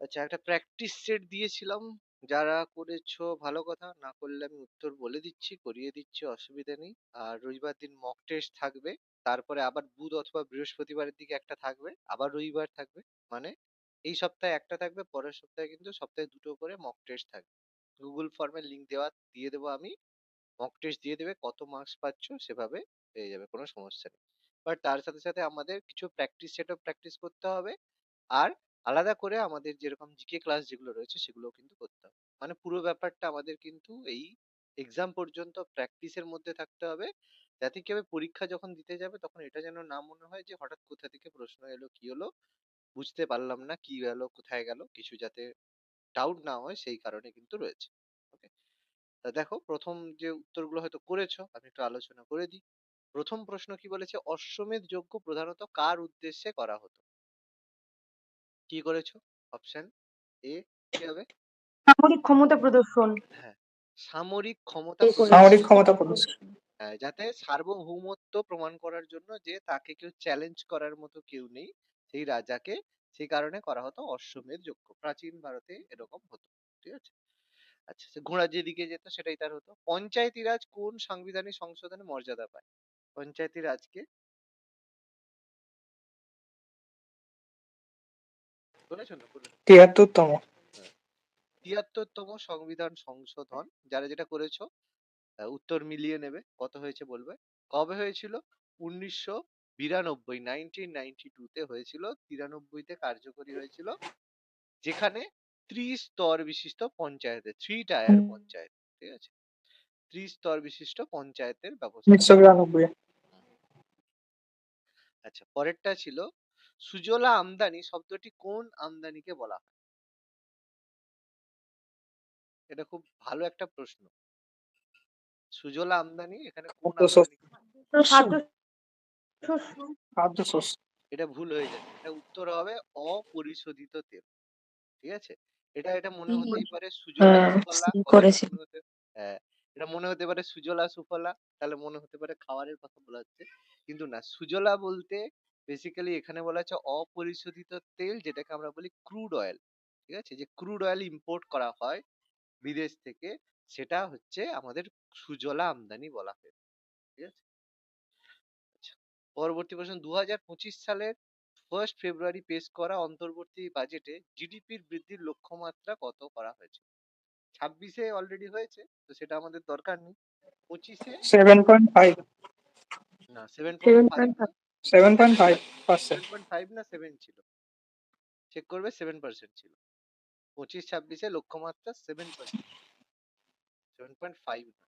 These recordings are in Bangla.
আচ্ছা, একটা প্র্যাকটিস সেট দিয়েছিলাম। যারা করেছো ভালো কথা, না করলে আমি উত্তর বলে দিচ্ছি, করিয়ে দিচ্ছি, অসুবিধা নেই। আর রবিবার দিন মক টেস্ট থাকবে। তারপরে আবার বুধ অথবা বৃহস্পতিবারের দিকে একটা থাকবে, আবার রবিবার থাকবে। মানে এই সপ্তাহে একটা থাকবে, পরের সপ্তাহে কিন্তু সপ্তাহে দুটো করে মক টেস্ট থাকবে। গুগল ফর্মের লিঙ্ক দিয়ে দেবো আমি। মক টেস্ট দিয়ে দেবে, কত মার্কস পাচ্ছ সেভাবে পেয়ে যাবে, কোনো সমস্যা নেই। বাট তার সাথে সাথে আমাদের কিছু প্র্যাকটিস সেটও প্র্যাকটিস করতে হবে। আর আলাদা করে আমাদের যেরকম জিকে ক্লাস যেগুলো রয়েছে সেগুলোও কিন্তু করতে হবে। মানে পুরো ব্যাপারটা আমাদের কিন্তু এই এক্সাম পর্যন্ত প্র্যাকটিসের মধ্যে থাকতে হবে, যাতে কি হবে পরীক্ষা যখন দিতে যাবে তখন এটা যেন না মনে হয় যে হঠাৎ কোথা থেকে প্রশ্ন এলো, কি হলো বুঝতে পারলাম না, কি গেল কোথায় গেল, কিছু যাতে ডাউট না হয় সেই কারণে কিন্তু রয়েছে। ওকে, তা দেখো প্রথম যে উত্তরগুলো হয়তো করেছো, আমি একটু আলোচনা করে দিই। প্রথম প্রশ্ন কি বলেছে, অশ্বমেধ যজ্ঞ প্রধানত কার উদ্দেশ্যে করা হতো? কি করেছো? অপশন এ কি হবে? সামরিক ক্ষমতা প্রদর্শন। হ্যাঁ, সামরিক ক্ষমতা এ করেছে। সামরিক প্রদর্শন। ক্ষমতা প্রদর্শন। হ্যাঁ, যাতে সার্বভৌমত্ব প্রমাণ করার জন্য যে তাকে কেউ চ্যালেঞ্জ করার মতো কেউ নেই সেই রাজাকে, সেই কারণে করা হতো অশ্বমেধ যজ্ঞ। প্রাচীন ভারতে এরকম হতো। ঠিক আছে। আচ্ছা, সে ঘোড়া যেদিকে যেত সেটাই তার হতো। পঞ্চায়েতি রাজ কোন সাংবিধানিক সংশোধনে মর্যাদা পায়? পঞ্চায়েতি রাজকে বলেছো না? ৭৩তম। ৭৩তম সংবিধান সংশোধন, যারা যেটা করেছো উত্তর মিলিয়ে নেবে, কত হয়েছে বলবে। কবে হয়েছিল? 1992, 1992 তে হয়েছিল। 93-তে কার্যকরী হয়েছিল, যেখানে ত্রিস্তর বিশিষ্ট পঞ্চায়েতে, 3 টায়ার পঞ্চায়েত, ঠিক আছে, ত্রিস্তর বিশিষ্ট পঞ্চায়েতের ব্যবস্থা করা। ১৯৯২। আচ্ছা, পরেরটা ছিল সুজলা আমদানি শব্দটি কোন আমদানিকে বলা হয়? এটা খুব ভালো একটা প্রশ্ন। সুজলা আমদানি এখানে কোন খাদ্যশস্য। আমদানি? খাদ্য শস্য। খাদ্যশস্য। এটা ভুল হয়ে যাচ্ছে, এটা উত্তর হবে অপরিশোধিত তেল। ঠিক আছে। এটা এটা মনে হতেই পারে সুজলা সুফলা, কথাটা করেছে। মনে হতে, হ্যাঁ, এটা মনে হতে পারে সুজলা সুফলা, তাহলে মনে হতে পারে খাবারের কথা বলা হচ্ছে, কিন্তু না। সুজলা বলতে বেসিক্যালি এখানে বলা হচ্ছে অপরিশোধিত তেল, যেটাকে আমরা বলি ক্রুড অয়েল। ঠিক আছে, যে ক্রুড অয়েল ইম্পোর্ট করা হয় বিদেশ থেকে, সেটা হচ্ছে আমাদের সুজলা আমদানি বলা হয়। ঠিক আছে। আচ্ছা, পরবর্তী প্রশ্ন, 2025 সালের 1 ফেব্রুয়ারি পেশ করা অন্তর্বর্তী বাজেটে জিডিপির বৃদ্ধির লক্ষ্যমাত্রা কত করা হয়েছে? 26-এ অলরেডি হয়েছে, তো সেটা আমাদের দরকার নেই। 25-এ 7.5। না, 7.5 না, 7.5%। 7.5 না 7 ছিল, চেক করবে। 7% ছিল 25-26-এ লক্ষ্যমাত্রা 7%, 7.5 না।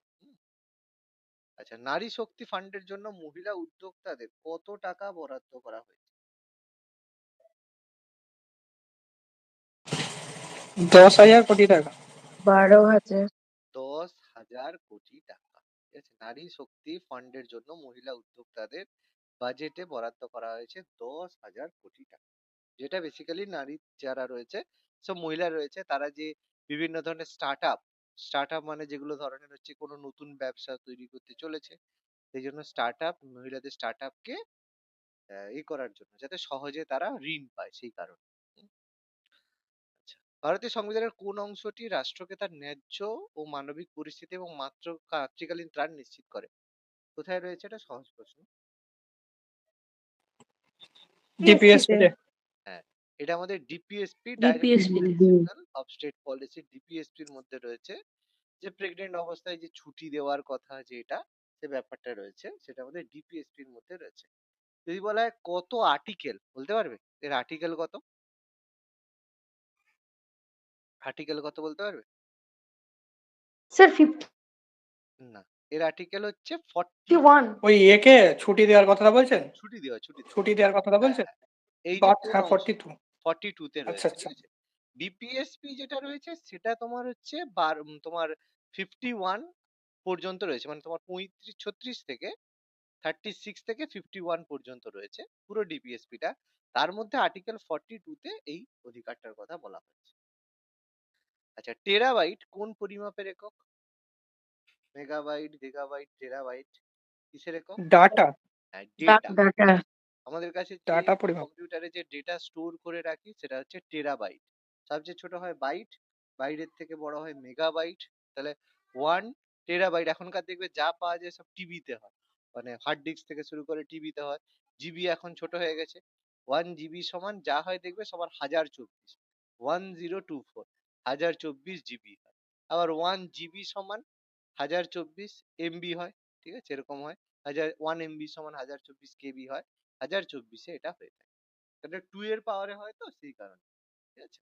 আচ্ছা, নারী শক্তি ফান্ডের জন্য মহিলা উদ্যোক্তাদের কত টাকা বরাদ্দ করা হয়েছে? ১০,০০০ কোটি টাকা। 12,000। 10,000 কোটি টাকা। ঠিক আছে, নারী শক্তি ফান্ডের জন্য মহিলা উদ্যোক্তাদের বাজেটে বরাদ্দ করা হয়েছে 10,000 কোটি টাকা। যেটা বেসিক্যালি নারী যারা রয়েছে, সব মহিলা রয়েছে, তারা যে বিভিন্ন ধরনের স্টার্ট আপ মানে যেগুলো ধরনের হচ্ছে কোনো নতুন ব্যবসা তৈরি করতে চলেছে, সেই জন্য মহিলাদের স্টার্ট আপকে করার জন্য, যাতে সহজে তারা ঋণ পায় সেই কারণে। হুম, আচ্ছা, ভারতীয় সংবিধানের কোন অংশটি রাষ্ট্রকে তার ন্যায্য ও মানবিক পরিস্থিতি এবং মাতৃকালীন ত্রাণ নিশ্চিত করে? কোথায় রয়েছে? এটা সহজ প্রশ্ন। ডিপিএসপি তে। হ্যাঁ, এটা আমাদের DPSP, directive DPSP. Principal of state policy, ডিপিএসপির মধ্যে রয়েছে। যে প্রেগনেন্ট অবস্থায় যে ছুটি দেওয়ার কথা, যেটা সে ব্যাপারটা রয়েছে, সেটা আমাদের ডিপিএসপির মধ্যে রয়েছে। যদি বলা হয় কত আর্টিকেল, বলতে পারবে এর আর্টিকেল কত? আর্টিকেল কত বলতে পারবে? স্যার 51। না, এর আর্টিকেল হচ্ছে 40। ওই একে ছুটি দেওয়ার কথাটা বলছেন? ছুটি দেওয়া, ছুটি দেওয়া। ছুটি দেওয়ার কথাটা হ্যাঁ, বলছেন? হ্যাঁ। এই যে কোন হ্যাঁ, অংশ? 42। 42 তে আচ্ছা, রয়েছে, আচ্ছা। ঠিক আছে। ডিপিএসপি যেটা রয়েছে সেটা তোমার হচ্ছে তোমার 51 পর্যন্ত রয়েছে, মানে তোমার 36 থেকে 36 থেকে 51 পর্যন্ত রয়েছে পুরো ডিপিএসপিটা। তার মধ্যে আর্টিকেল 42 তে এই অধিকারটার কথা বলা হয়েছে। আচ্ছা, টেরাবাইট কোন পরিমাপের একক? মেগাবাইট, গিগাবাইট, টেরাবাইট কিসের একক? ডাটা। হ্যাঁ, ডেটা। ডাটা। আমাদের কাছে যে ডাটা পরিমাপ। কম্পিউটারে যে ডেটা স্টোর করে রাখি সেটা হচ্ছে টেরাবাইট। সবচেয়ে ছোট হয় বাইট, বাইটের থেকে বড় হয় মেগাবাইট। তাহলে 1 টেরাবাইট এখনকার দেখবে যা পাওয়া যায় সব টিবিতে হয়, মানে হার্ড ডিস্ক থেকে শুরু করে টিবিতে হয়। জিবি এখন ছোট হয়ে গেছে, 1 জিবি সমান যা হয় দেখবে সবার 1024, 1024, 1024 জিবি হয়। আবার 1 জিবি সমান 1024 এমবি হয়, ঠিক আছে, এরকম হয়। 1 এমবি সমান 1024 কেবি হয়, 1024-এ এটা হয়ে থাকে। এটা 2 এর পাওয়ারে হয়, তো সেই কারণে, ঠিক আছে।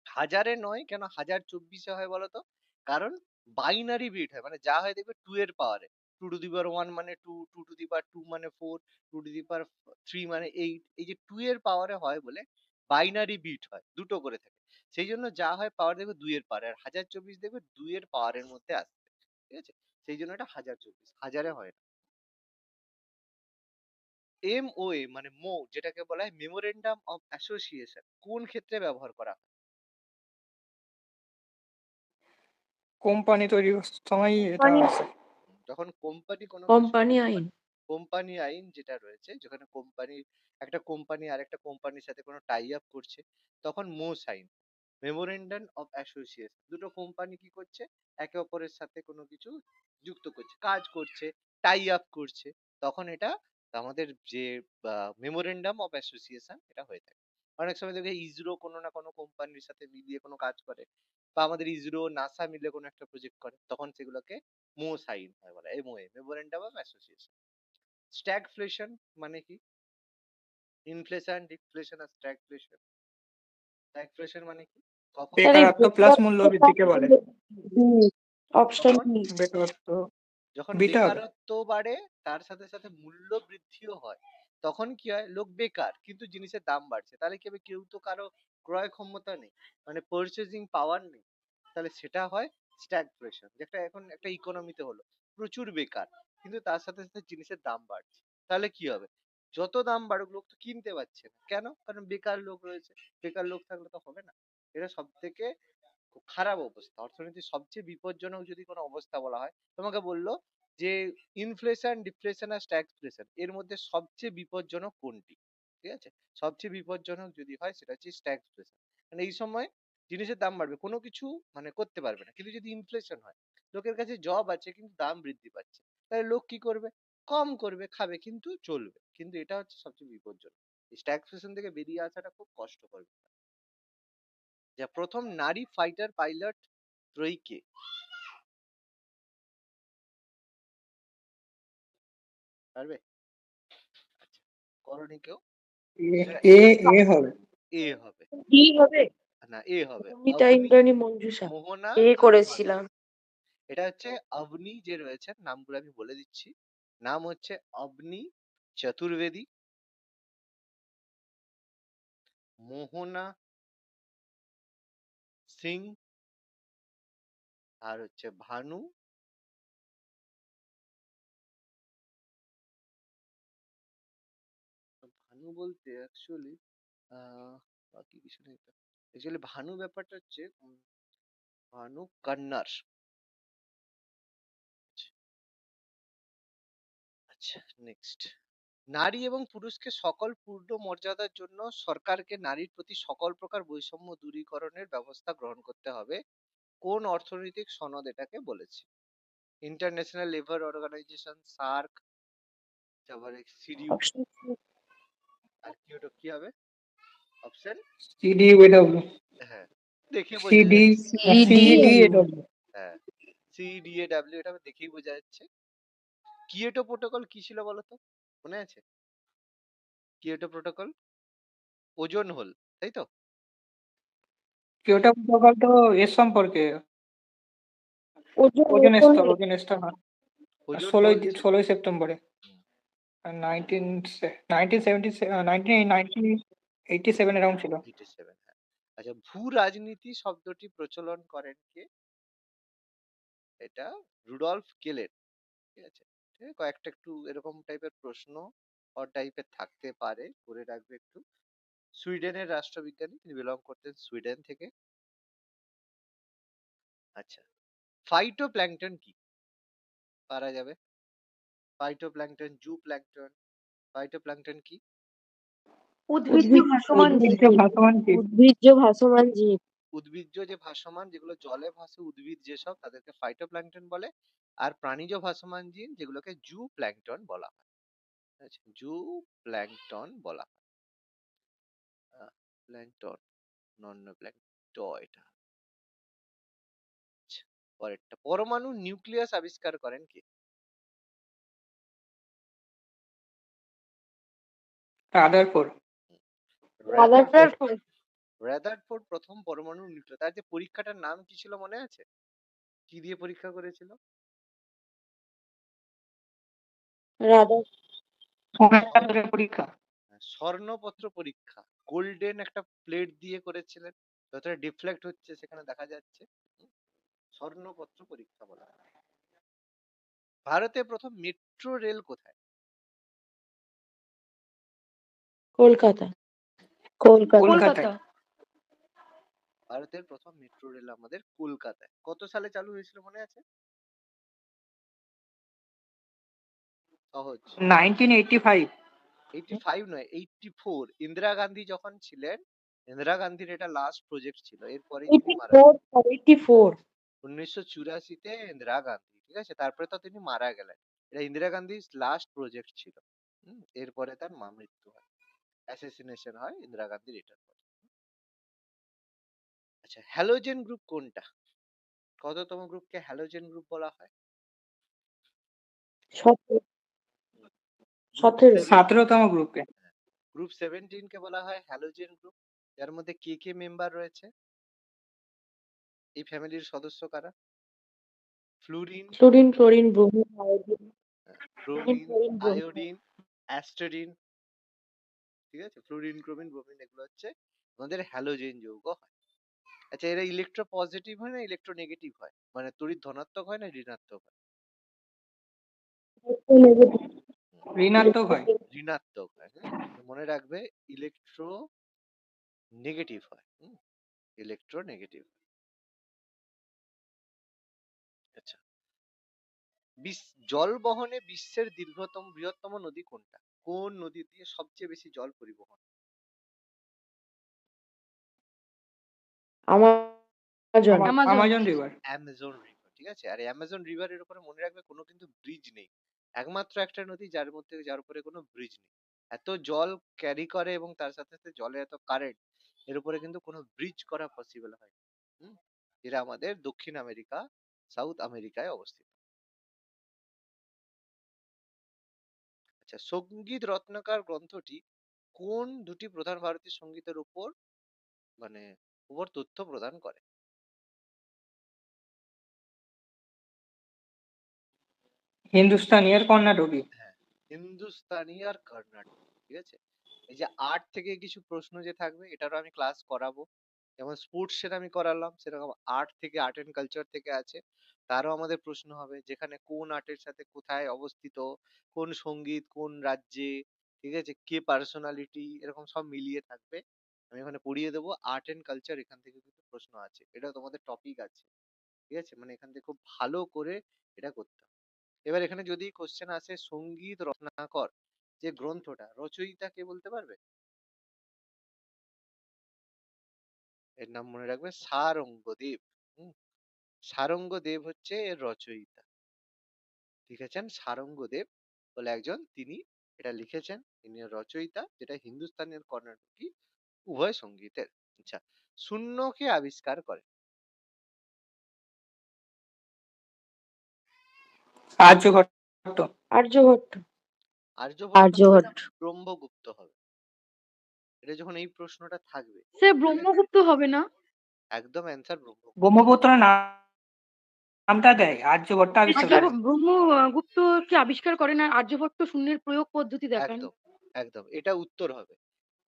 হাজারে নয়, কেন 1024-এ হয় বলতো? কারণ বাইনারি বিট হয়, মানে যা হয় দেখবে 2 এর পাওয়ারে। 2 টু দি পাওয়ার 1 মানে 2, 2 টু দি পাওয়ার 2 মানে 4, 2 টু দি পাওয়ার 3 মানে 8। এই যে 2 এর পাওয়ারে হয় বলে বাইনারি বিট হয়, দুটো করে থাকে। সেই জন্য যা হয় পাওয়ার দেখবে 2 এর পাওয়ারে, আর 1024 দেখবে 2 এর পাওয়ারের মধ্যে আসবে, ঠিক আছে। সেই জন্য এটা 1024, হাজারে হয় না। এমওএ মানে যেটাকে বলা হয় মেমোরেন্ডাম অফ অ্যাসোসিয়েশন, কোন ক্ষেত্রে ব্যবহার করা হয়? কোম্পানি তৈরির সময় এটা কোম্পানি আছে। যখন কোম্পানি কোনো কিছু, কোম্পানি আইন। কোম্পানি আইন যেটা রয়েছে, যেখানে একটা কোম্পানি আর একটা কোম্পানির সাথে কোনো টাই আপ করছে, তখন সাইন, মেমোরেন্ডাম অফ অ্যাসোসিয়েশন। দুটো কোম্পানি কি করছে, একে অপরের সাথে কোনো কিছু যুক্ত করছে, কাজ করছে, টাই আপ করছে, তখন এটা আমাদের যে মেমোরেন্ডাম অফ অ্যাসোসিয়েশন এটা হয়ে থাকে। অনেক সময় দেখবে ইসরো কোনো না কোনো কোম্পানির সাথে মিলিয়ে কোনো কাজ করে, বা আমাদের ইসরো নাসা মিলে কোনো একটা প্রজেক্ট করে, তখন সেগুলোকে সাইন হয় বলে, MOA, memorandum of association. Stagflation মানে কি? ইনফ্লেশন, ডিফ্লেশন আর স্ট্যাগফ্লেশন। স্ট্যাগফ্লেশন মানে কি? কখন স্যার এই বেকারত্ব প্লাস মূল্য বৃদ্ধিকে বলে। অপশন কখন? বি। বেকারত্ব যখন বিটা হবে। বেকারত্ব বাড়ে, তার সাথে সাথে মূল্য বৃদ্ধিও হয়, তখন কি হয়, লোক বেকার কিন্তু জিনিসের দাম বাড়ছে, তাহলে কি হবে, কেউ তো কারো ক্রয় ক্ষমতা নেই, মানে পারচেজিং পাওয়ার নেই, তাহলে সেটা হয় স্ট্যাগফ্লেশন। যেটা এখন একটা ইকোনমিতে হলো, প্রচুর বেকার কিন্তু তার সাথে সাথে জিনিসের দাম বাড়ছে, তাহলে কি হবে, যত দাম বাড়ুক লোক তো কিনতে পারছে না, কেন? কারণ বেকার লোক রয়েছে, বেকার লোক থাকলে তো হবে না। এটা সব থেকে খুব খারাপ অবস্থা, অর্থনীতির সবচেয়ে বিপজ্জনক যদি কোনো অবস্থা বলা হয়, তোমাকে বললো যে ইনফ্লেশন, ডিফ্লেশন আর স্ট্যাগফ্লেশন, এর মধ্যে সবচেয়ে বিপজ্জনক কোনটি, ঠিক আছে? সবচেয়ে বিপজ্জনক যদি হয় সেটা হচ্ছে স্ট্যাগফ্লেশন। মানে এই সময় জিনিসের দাম বাড়বে, কোনো কিছু মানে করতে পারবে না। কিন্তু যদি ইনফ্লেশন হয়, লোকের কাছে জব আছে কিন্তু দাম বৃদ্ধি পাচ্ছে, তাহলে লোক কি করবে, কম করবে, খাবে কিন্তু চলবে, কিন্তু এটা হচ্ছে সবচেয়ে বিপজ্জনক। স্ট্যাগফ্লেশন থেকে বেরিয়ে আসাটা খুব কষ্টকর ব্যাপার। যা প্রথম নারী ফাইটার পাইলট ত্রয়ী কে? পারবে? আচ্ছা, করনি কেউ? এ সেটা এ এ হবে। এ হবে ডি হবে। না, এ হবে। অমিতা অবনী ইন্দ্রাণী মঞ্জুষা। মোহনা এ ভানু। করেছিলাম। এটা হচ্ছে অবনী যে রয়েছে, নামগুলো আমি বলে দিচ্ছি। নাম হচ্ছে অবনী চতুর্বেদী, মোহনা সিং, আর হচ্ছে ভানু। ভানু বলতে অ্যাকচুয়ালি বাকি কিছু নেই। অ্যাকচুয়ালি ভানু ব্যাপারটা হচ্ছে ভানু কন্নর। আচ্ছা, নেক্সট। নারী এবং পুরুষকে সকল পূর্ণ মর্যাদার জন্য সরকারকে নারীর প্রতি সকল প্রকার বৈষম্য দূরীকরণের ব্যবস্থা গ্রহণ করতে হবে, কোন অর্থনৈতিক সনদ এটাকে বলেছে? ইন্টারন্যাশনাল লেবার অর্গানাইজেশন, সার্ক, তারপরে সিডিউ, অপশন আর কি, ওটা কি হবে অপশন? সিডিএডব্লিউ। হ্যাঁ, দেখে বোঝা সিডি যাচ্ছে। C D. সিডিএডব্লিউ। হ্যাঁ, সিডিএডব্লিউ, এটা দেখেই বোঝা যাচ্ছে। কিয়োটো প্রোটোকল কি ছিল বলতো, মনে আছে? কিয়োটো প্রোটোকল ওজোন হল, তাই তো? কিয়োটো প্রোটোকল তো এর সম্পর্কে ওজন ওজন ওজন স্তর, ওজন স্তর না। ওজোন ষোলোই হল ছিল। 16ই সেপ্টেম্বরে হুম, 1987 এরাউন্ড ছিল। 87, হ্যাঁ। আচ্ছা, ভূ রাজনীতি শব্দটি প্রচলন করেন কে? এটা রুডলফ কেলেন, ঠিক আছে। ঠিক আছে, কয়েকটা একটু এরকম টাইপের প্রশ্ন টাইপের থাকতে পারে, করে রাখবে একটু। সুইডেনের রাষ্ট্রবিজ্ঞানী, তিনি বিলং করতেন সুইডেন থেকে। আচ্ছা, ফাইটোপ্ল্যাঙ্কটন কি? পারা যাবে? ফাইটোপ্ল্যাঙ্কটন, জু প্ল্যাঙ্কটন, ফাইটোপ্ল্যাঙ্কটন কি? উদ্ভিজ্জ ভাসমান উদ্ভিজ্জ জীব। ভাসমান জীব। উদ্ভিজ্জ ভাসমান জীব। উদ্ভিজ্জ যে ভাসমান যেগুলো জলে ভাসে উদ্ভিদ যেসব তাদেরকে ফাইটোপ্ল্যাঙ্কটন বলে। আর প্রাণীজ ভাসমান জীব যেগুলোকে জু প্ল্যাঙ্কটন বলা হয়। আচ্ছা, জু প্ল্যাঙ্কটন বলা হয়। প্ল্যাঙ্কটন নন প্ল্যাঙ্কট এটা। আচ্ছা, পরেরটা, পরমাণু নিউক্লিয়াস আবিষ্কার করেন কে? রাদারফোর্ড। রাদারফোর্ড। রাদারফোর্ড প্রথম পরমাণু নিউক্লিয়াস। তার যে পরীক্ষাটার নাম কি ছিল মনে আছে? কি দিয়ে পরীক্ষা করেছিল? রাধা স্বর্ণপত্রের পরীক্ষা। স্বর্ণপত্র পরীক্ষা। গোল্ডেন একটা প্লেট দিয়ে করেছিলেন, যতটা ডিফ্লেক্ট হচ্ছে সেখানে দেখা যাচ্ছে। স্বর্ণপত্র পরীক্ষা বলা হয়। ভারতে প্রথম মেট্রো রেল কোথায়? কলকাতা। কলকাতা। কলকাতায়। ভারতের প্রথম মেট্রো রেল আমাদের কলকাতায়। কত সালে চালু হয়েছিল মনে আছে? সহজ। 1985। 85 নয়, 84। ইন্দিরা গান্ধী যখন ছিলেন, ইন্দিরা গান্ধীর এটা লাস্ট প্রজেক্ট ছিল, এরপরেই তিনি মারা যান। 84 1984 ইন্দিরা গান্ধী, ঠিক আছে, তারপরে তো তিনি মারা গেলেন। এটা ইন্দিরা গান্ধীর লাস্ট প্রজেক্ট ছিল। এরপরে তার মৃত্যু হয়, অ্যাসাসিনেশন হয় ইন্দিরা গান্ধীর এটার পরে। আচ্ছা, হ্যালোজেন গ্রুপ কোনটা? কততম গ্রুপকে হ্যালোজেন গ্রুপ বলা হয়? 17 17তম গ্রুপকে। গ্রুপ 17 কে বলা হয় হ্যালোজেন গ্রুপ। যার মধ্যে কে কে মেম্বার রয়েছে? এই ফ্যামিলির সদস্য কারা? Fluorine, chlorine, chlorine, bromine, iodine. Bromine, chlorine, bromine. Iodine, astatine. ঠিক আছে, ফ্লুরিন, ক্রোমিন, ব্রোমিন এগুলো হচ্ছে আমাদের হ্যালোজেন যৌগ হয়। আচ্ছা, এরা ইলেকট্রো পজিটিভ হয় না ইলেকট্রো নেগেটিভ হয়? মানে তড়িৎ ধনাত্মক হয় না ঋণাত্মক হয়? ঋণাত্মক হয়। ঋণাত্মক হয়। মনে রাখবে, ইলেকট্রো নেগেটিভ হয়। Electro negative. আচ্ছা, জল বহনে বিশ্বের বৃহত্তম নদী কোনটা? কোন নদী দিয়ে সবচেয়ে বেশি জল পরিবহন? Amazon. Amazon river. Amazon river, ঠিক আছে। আর অ্যামাজন রিভারের উপরে মনে রাখবে কোনো কিন্তু ব্রিজ নেই। একমাত্র একটা নদী যার উপরে কোনো ব্রিজ নেই। এত জল ক্যারি করে এবং তার সাথে সাথে জলের এত কারেন্ট, এর উপরে কিন্তু কোনো ব্রিজ করা পসিবল হয় না। এরা আমাদের দক্ষিণ আমেরিকা, সাউথ আমেরিকায় অবস্থিত। আচ্ছা, সঙ্গীত রত্নাকর গ্রন্থটি কোন দুটি প্রধান ভারতীয় সঙ্গীতের উপর মানে উপর তথ্য প্রদান করে? হিন্দুস্তানি আর কর্ণাটকী। হ্যাঁ, হিন্দুস্তানি আর কর্ণাটক। ঠিক আছে, এই যে আর্ট থেকে কিছু প্রশ্ন যে থাকবে, এটারও আমি ক্লাস করাবো। যেমন স্পোর্টস সেটা আমি করালাম, সেরকম আর্ট থেকে, আর্ট এন্ড কালচার থেকে আছে, তারও আমাদের প্রশ্ন হবে, যেখানে কোন আর্টের সাথে কোথায় অবস্থিত, কোন সঙ্গীত কোন রাজ্যে, ঠিক আছে, কে পার্সোনালিটি, এরকম সব মিলিয়ে থাকবে। আমি এখানে পড়িয়ে দেবো আর্ট এন্ড কালচার, এখান থেকে কিন্তু প্রশ্ন আছে, এটা তোমাদের টপিক আছে। ঠিক আছে, মানে এখান থেকে খুব ভালো করে এটা করতে হবে। এবার এখানে যদি কোশ্চেন আসে, সঙ্গীত রত্নাকর যে গ্রন্থটা, রচয়িতা কে বলতে পারবে? এর নাম মনে রাখবে, সারঙ্গদেব। হুম, সারঙ্গদেব হচ্ছে এর রচয়িতা। লিখেছেন সারঙ্গদেব বলে একজন, তিনি এটা লিখেছেন, তিনি এর রচয়িতা, যেটা হিন্দুস্তানি আর কর্ণাটকী উভয় সঙ্গীতের। আচ্ছা, শূন্যকে আবিষ্কার করে? আর্যভট্ট। আর্যভট্ট। আর্যভট্ট আর্যভট্ট। ব্রহ্মগুপ্ত হবে। এটা যখন এই প্রশ্নটা থাকবে, সে ব্রহ্মগুপ্ত হবে না? একদম অ্যান্সার ব্রহ্মগুপ্ত। ব্রহ্মপুত্র নামটা দেয়, আর্যভট্ট আবিষ্কার করে। ব্রহ্মগুপ্ত কি আবিষ্কার করেন আর আর্যভট্ট শূন্যের প্রয়োগ পদ্ধতি দেখান? একদম একদম, এটা উত্তর হবে।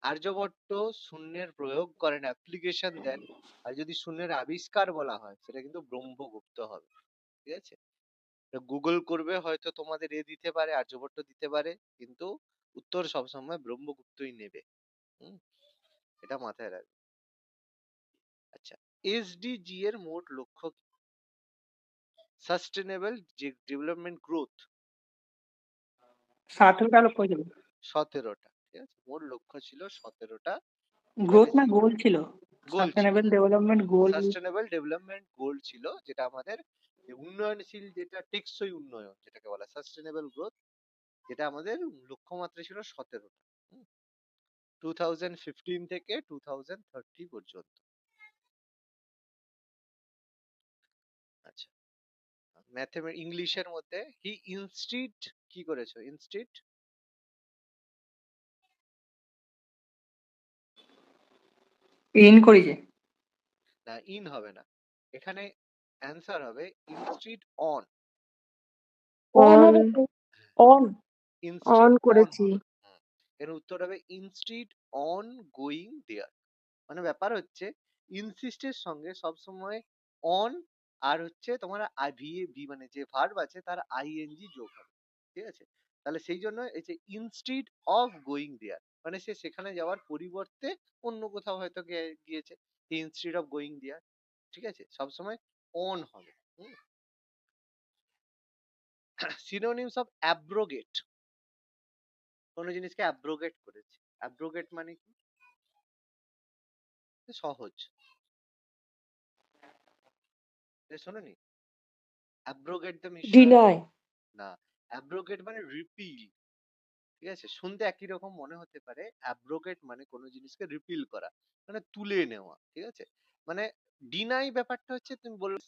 আর্যভট্ট শূন্যের প্রয়োগ করেন, অ্যাপ্লিকেশন দেন। আর যদি শূন্যের আবিষ্কার বলা হয়, সেটা কিন্তু ব্রহ্মগুপ্ত হবে। ঠিক আছে, গুগল করবে, হয়তো তোমাদের দিতে পারে, আর্যভট্ট দিতে পারে, কিন্তু উত্তর সবসময় ব্রহ্মগুপ্তই নেবে। এটা মাথায় রাখবে। আচ্ছা, এসডিজি এর মোট লক্ষ্য কি? Sustainable development growth. 17টা লক্ষ্য ছিল। 17টা। ঠিক আছে? মোট লক্ষ্য ছিল ১৭টা। গ্রোথ এখানে না গোল ছিল? গোল ছিল। Sustainable development goal. Sustainable development goal ছিল, যেটা আমাদের যে উন্নয়নশীল, যেটা টেকসই উন্নয়ন যেটাকে বলা সাস্টেনেবল গ্রোথ, যেটা আমাদের লক্ষ্যমাত্রা ছিল ১৭টা। 2015 থেকে 2030 পর্যন্ত। আচ্ছা, ইংলিশের মধ্যে হি ইনস্টিড কি করেছো? ইনস্টিড ইন করেছে। না, ইন হবে না, এখানে অ্যান্সার হবে ইনস্টিড অন। অন অন হবে তো? অন ইনস্টিড অন অন করেছি। হবে। এর উত্তর হবে ইনস্টিড অন গোয়িং দেয়ার। মানে ব্যাপার হচ্ছে ইনসিস্টের সঙ্গে সবসময় অন আর হচ্ছে তোমার ভি মানে যে ভার্ব আছে তার আইএনজি যোগ হবে। ঠিক আছে? তাহলে সেই জন্য এই যে ইনস্টিড অফ গোয়িং দেয়ার, মানে সে সেখানে যাওয়ার পরিবর্তে অন্য কোথাও হয়তো গিয়েছে। ইনস্টিড অফ গোয়িং দেয়ার, ঠিক আছে, সবসময় অন হবে। সিনোনিমস অফ অ্যাব্রোগেট, কোনো জিনিসকে অ্যাব্রোগেট করেছে। অ্যাব্রোগেট মানে কি? সহজ, শোনোনি? Abrogate the mission. ডিনাই। না, অ্যাব্রোগেট মানে রিপিল। ঠিক আছে, শুনতে একই রকম মনে হতে পারে। অ্যাব্রোগেট মানে কোনো জিনিসকে রিপিল করা, মানে তুলে নেওয়া। ঠিক আছে, মানে ডিনাই ব্যাপারটা হচ্ছে তুমি বললে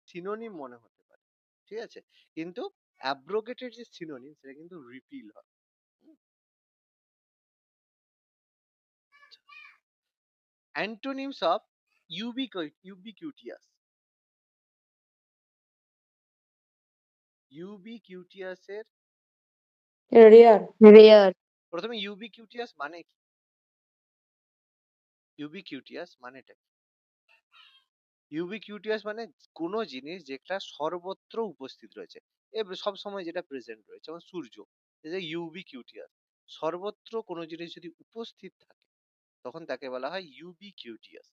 সিনোনিম মনে হতে পারে। ঠিক আছে, কিন্তু অ্যাব্রোগেটের যে সিনোনিম সেটা কিন্তু রিপিল হয়। Antonyms of ইউবিকিউটিয়াস। ইউবিকিউটিয়াস এর রেয়ার। রেয়ার। প্রথমে ইউবিকিউটিয়াস মানে কি? ইউবিকিউটিয়াস মানেটা কি? ইউবিকিউটিয়াস মানে কোনো জিনিস যেটা সর্বত্র উপস্থিত রয়েছে, সব সময় যেটা প্রেজেন্ট রয়েছে, যেমন সূর্য, এই যে ইউবিকিউটিয়াস। সর্বত্র কোনো জিনিস যদি উপস্থিত থাকে তখন তাকে বলা হয় ইউবিকিউটিয়াস।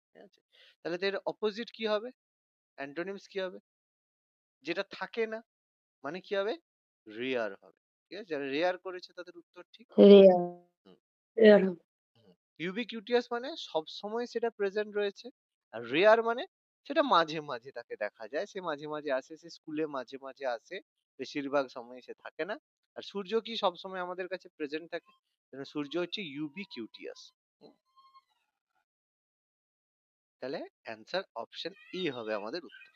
ঠিক আছে, তাহলে এর অপোজিট কি হবে? অ্যান্টোনিমস কি হবে? যেটা থাকে না, মানে কি হবে? রেয়ার হবে। ঠিক আছে, যারা রেয়ার করেছে তাদের উত্তর ঠিক। রেয়ার। হুম। রেয়ার হবে। ইউবিকিউটিয়াস মানে সব সময় সেটা প্রেজেন্ট রয়েছে, আর রেয়ার মানে সেটা মাঝে মাঝে তাকে দেখা যায়, সে মাঝে মাঝে আসে, সে স্কুলে মাঝে মাঝে আসে, বেশিরভাগ সময় সে থাকে না। আর সূর্য কি সব সময় আমাদের কাছে প্রেজেন্ট থাকে? সূর্য হচ্ছে ইউবিকিউটিয়াস। তাহলে অ্যান্সার অপশন ই হবে আমাদের উত্তর।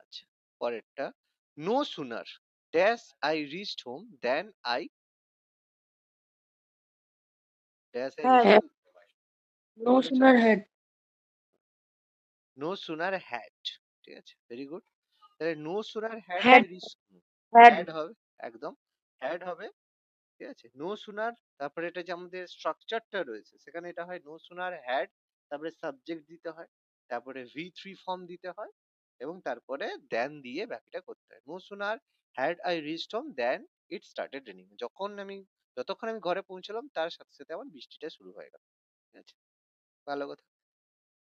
আচ্ছা, পরেরটা, no sooner dash I reached home then I dash I হ্যাঁ, reached. No sooner had. No sooner had. ঠিক আছে, ভেরি গুড। তাহলে no sooner had I had. Reached, had. Had হবে, একদম হ্যাড হবে। ঠিক আছে, নো সুনার, তারপরে এটা যে আমাদের স্ট্রাকচারটা রয়েছে সেখানে এটা হয় নো সুনার হ্যাড, তারপরে সাবজেক্ট দিতে হয়, তারপরে V3 ফর্ম দিতে হয়, এবং তারপরে দেন দিয়ে বাকিটা করতে হয়। No sooner had I reached home then it started raining. যতক্ষণ আমি ঘরে পৌঁছলাম তার সাথে সাথে আমার বৃষ্টিটা শুরু হয়ে গেল। ঠিক আছে, ভালো কথা।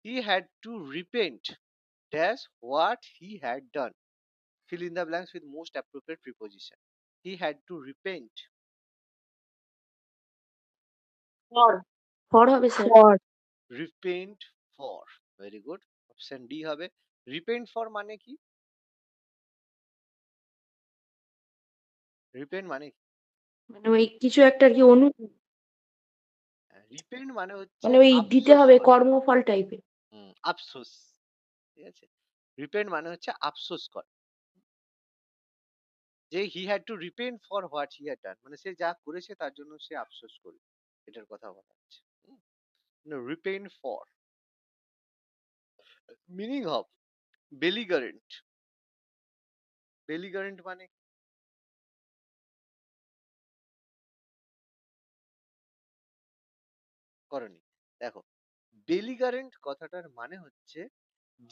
He had to repent dash what he had done. Fill in the blanks with most appropriate preposition. He had to repent. For. For হবে sir. For. Repent for. Very good. Option D হবে। Repent for মানে কি? Repent মানে কি? মানে ওই কিছু একটা আর কি Repent মানে হচ্ছে মানে ওই দিতে আফসোস হবে করা। কর্মফল টাইপের। আফসোস। ঠিক আছে, রিপেন্ট মানে হচ্ছে আফসোস করা। যে he had to repent for what he had done, মানে সে যা করেছে তার জন্য সে আফসোস করবে, এটার কথা বলা হচ্ছে। Repent for. Meaning of belligerent. Belligerent মানে করনি। দেখো, বেলিগারেন্ট কথাটার মানে হচ্ছে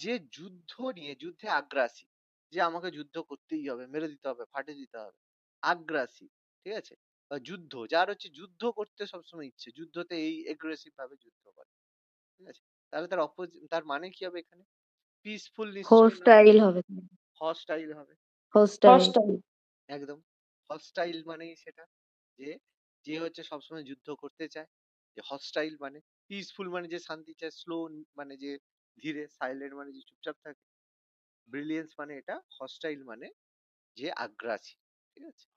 যে যুদ্ধ নিয়ে, যুদ্ধে আগ্রাসী, যে আমাকে যুদ্ধ করতেই হবে, মেরে দিতে হবে, ফাটে দিতে হবে, আগ্রাসী। ঠিক আছে, বা যুদ্ধ, যার হচ্ছে যুদ্ধ করতে সবসময় ইচ্ছে, যুদ্ধতে এই এগ্রেসিভ ভাবে যুদ্ধ করে। ঠিক আছে, তাহলে তার মানে কি হবে এখানে? পিসফুল নিশ্চয়ই নয়। হোস্টাইল হবে। হস্টাইল হবে। হোস্টাইল। হস্টাইল। একদম। হস্টাইল মানেই সেটা যে, যে হচ্ছে সবসময় যুদ্ধ করতে চায়। যে হস্টাইল মানে, পিসফুল মানে যে শান্তি চায়, স্লো মানে যে ধীরে, সাইলেন্ট মানে যে চুপচাপ থাকে, ব্রিলিয়েন্স মানে এটা, হস্টাইল মানে যে আগ্রাসী। ঠিক আছে?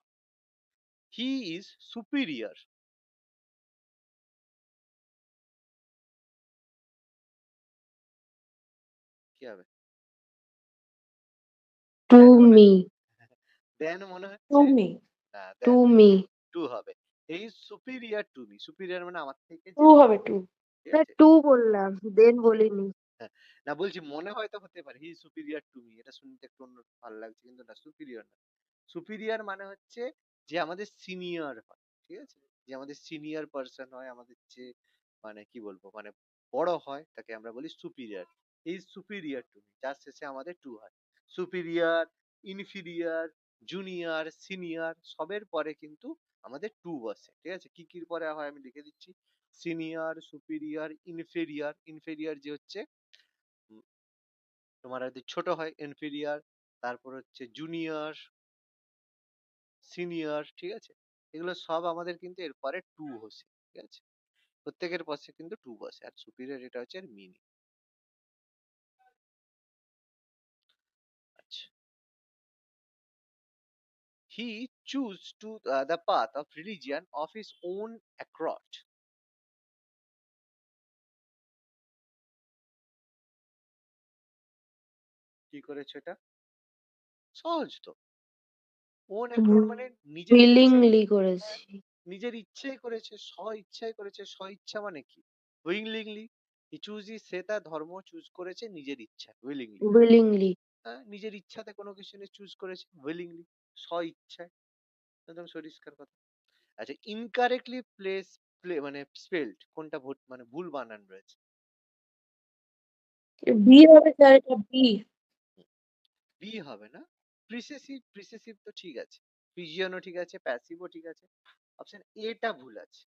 He is superior. কি হবে? টু দেন মনে মি। দেন মনে টু হচ্ছে মি। না, টু দেন মি। টু হবে। He is superior to me. Superior মানে আমার থেকে টু যে বড়। হবে টু। ঠিক না আছে? টু বললাম, দেন বলিনি। হ্যাঁ, না বলছি মনে হয়তো হতে পারে হি সুপিরিয়র টু মি, এটা শুনতে একটু অন্য ভালো লাগছে, কিন্তু না, সুপিরিয়র না। সুপিরিয়র মানে হচ্ছে যে আমাদের সিনিয়র হয়। ঠিক আছে? যে আমাদের সিনিয়র পার্সন হয়, আমাদের যে মানে কি বলবো, মানে বড় হয়, তাকে আমরা বলি superior. He superior to me, যার শেষে আমাদের টু হয়। সুপিরিয়র, ইনফিরিয়র, জুনিয়র, সিনিয়র সবের পরে কিন্তু আমাদের টু বসে। ঠিক আছে? কি কি পরে হয় আমি লিখে দিচ্ছি। Senior, superior, inferior. ইনফেরিয়র যে হচ্ছে উম, তোমার যদি ছোট হয় ইনফেরিয়র, তারপর হচ্ছে জুনিয়র, সিনিয়র। ঠিক আছে? এগুলো সব আমাদের কিন্তু এরপরে টু বসে। ঠিক আছে? প্রত্যেকের পাশে কিন্তু টু বসে, আর সুপিরিয়র এটা হচ্ছে এর মিনিং। আচ্ছা, he choose to the path of religion of his own accord. কি করেছে এটা? সহজ তো। ওন অ্যাক্রট মানে নিজের ইচ্ছে, উইলিংলি করেছি। নিজের ইচ্ছেই করেছে, স্ব ইচ্ছাই করেছে। স্ব ইচ্ছা মানে কি? উইলিংলি। হি চুজি, সে তার ধর্ম চুজ করেছে নিজের ইচ্ছা, উইলিংলি। উইলিংলি। হ্যাঁ, নিজের ইচ্ছাতে কোনো কিছু নিয়ে চুজ করেছে, উইলিংলি, স্ব ইচ্ছায়। একদম পরিষ্কার কথা। আচ্ছা, ইনকারেক্টলি মানে স্পেলড কোনটা মানে ভুল বানান রয়েছে? বি হবে স্যার, এটা বি। বি হবে না। প্রিসেসিভ, প্রিসেসিভ তো ঠিক আছে, পিজিয়নও ঠিক আছে, প্যাসিভও ঠিক আছে। অপশন এটা ভুল আছে।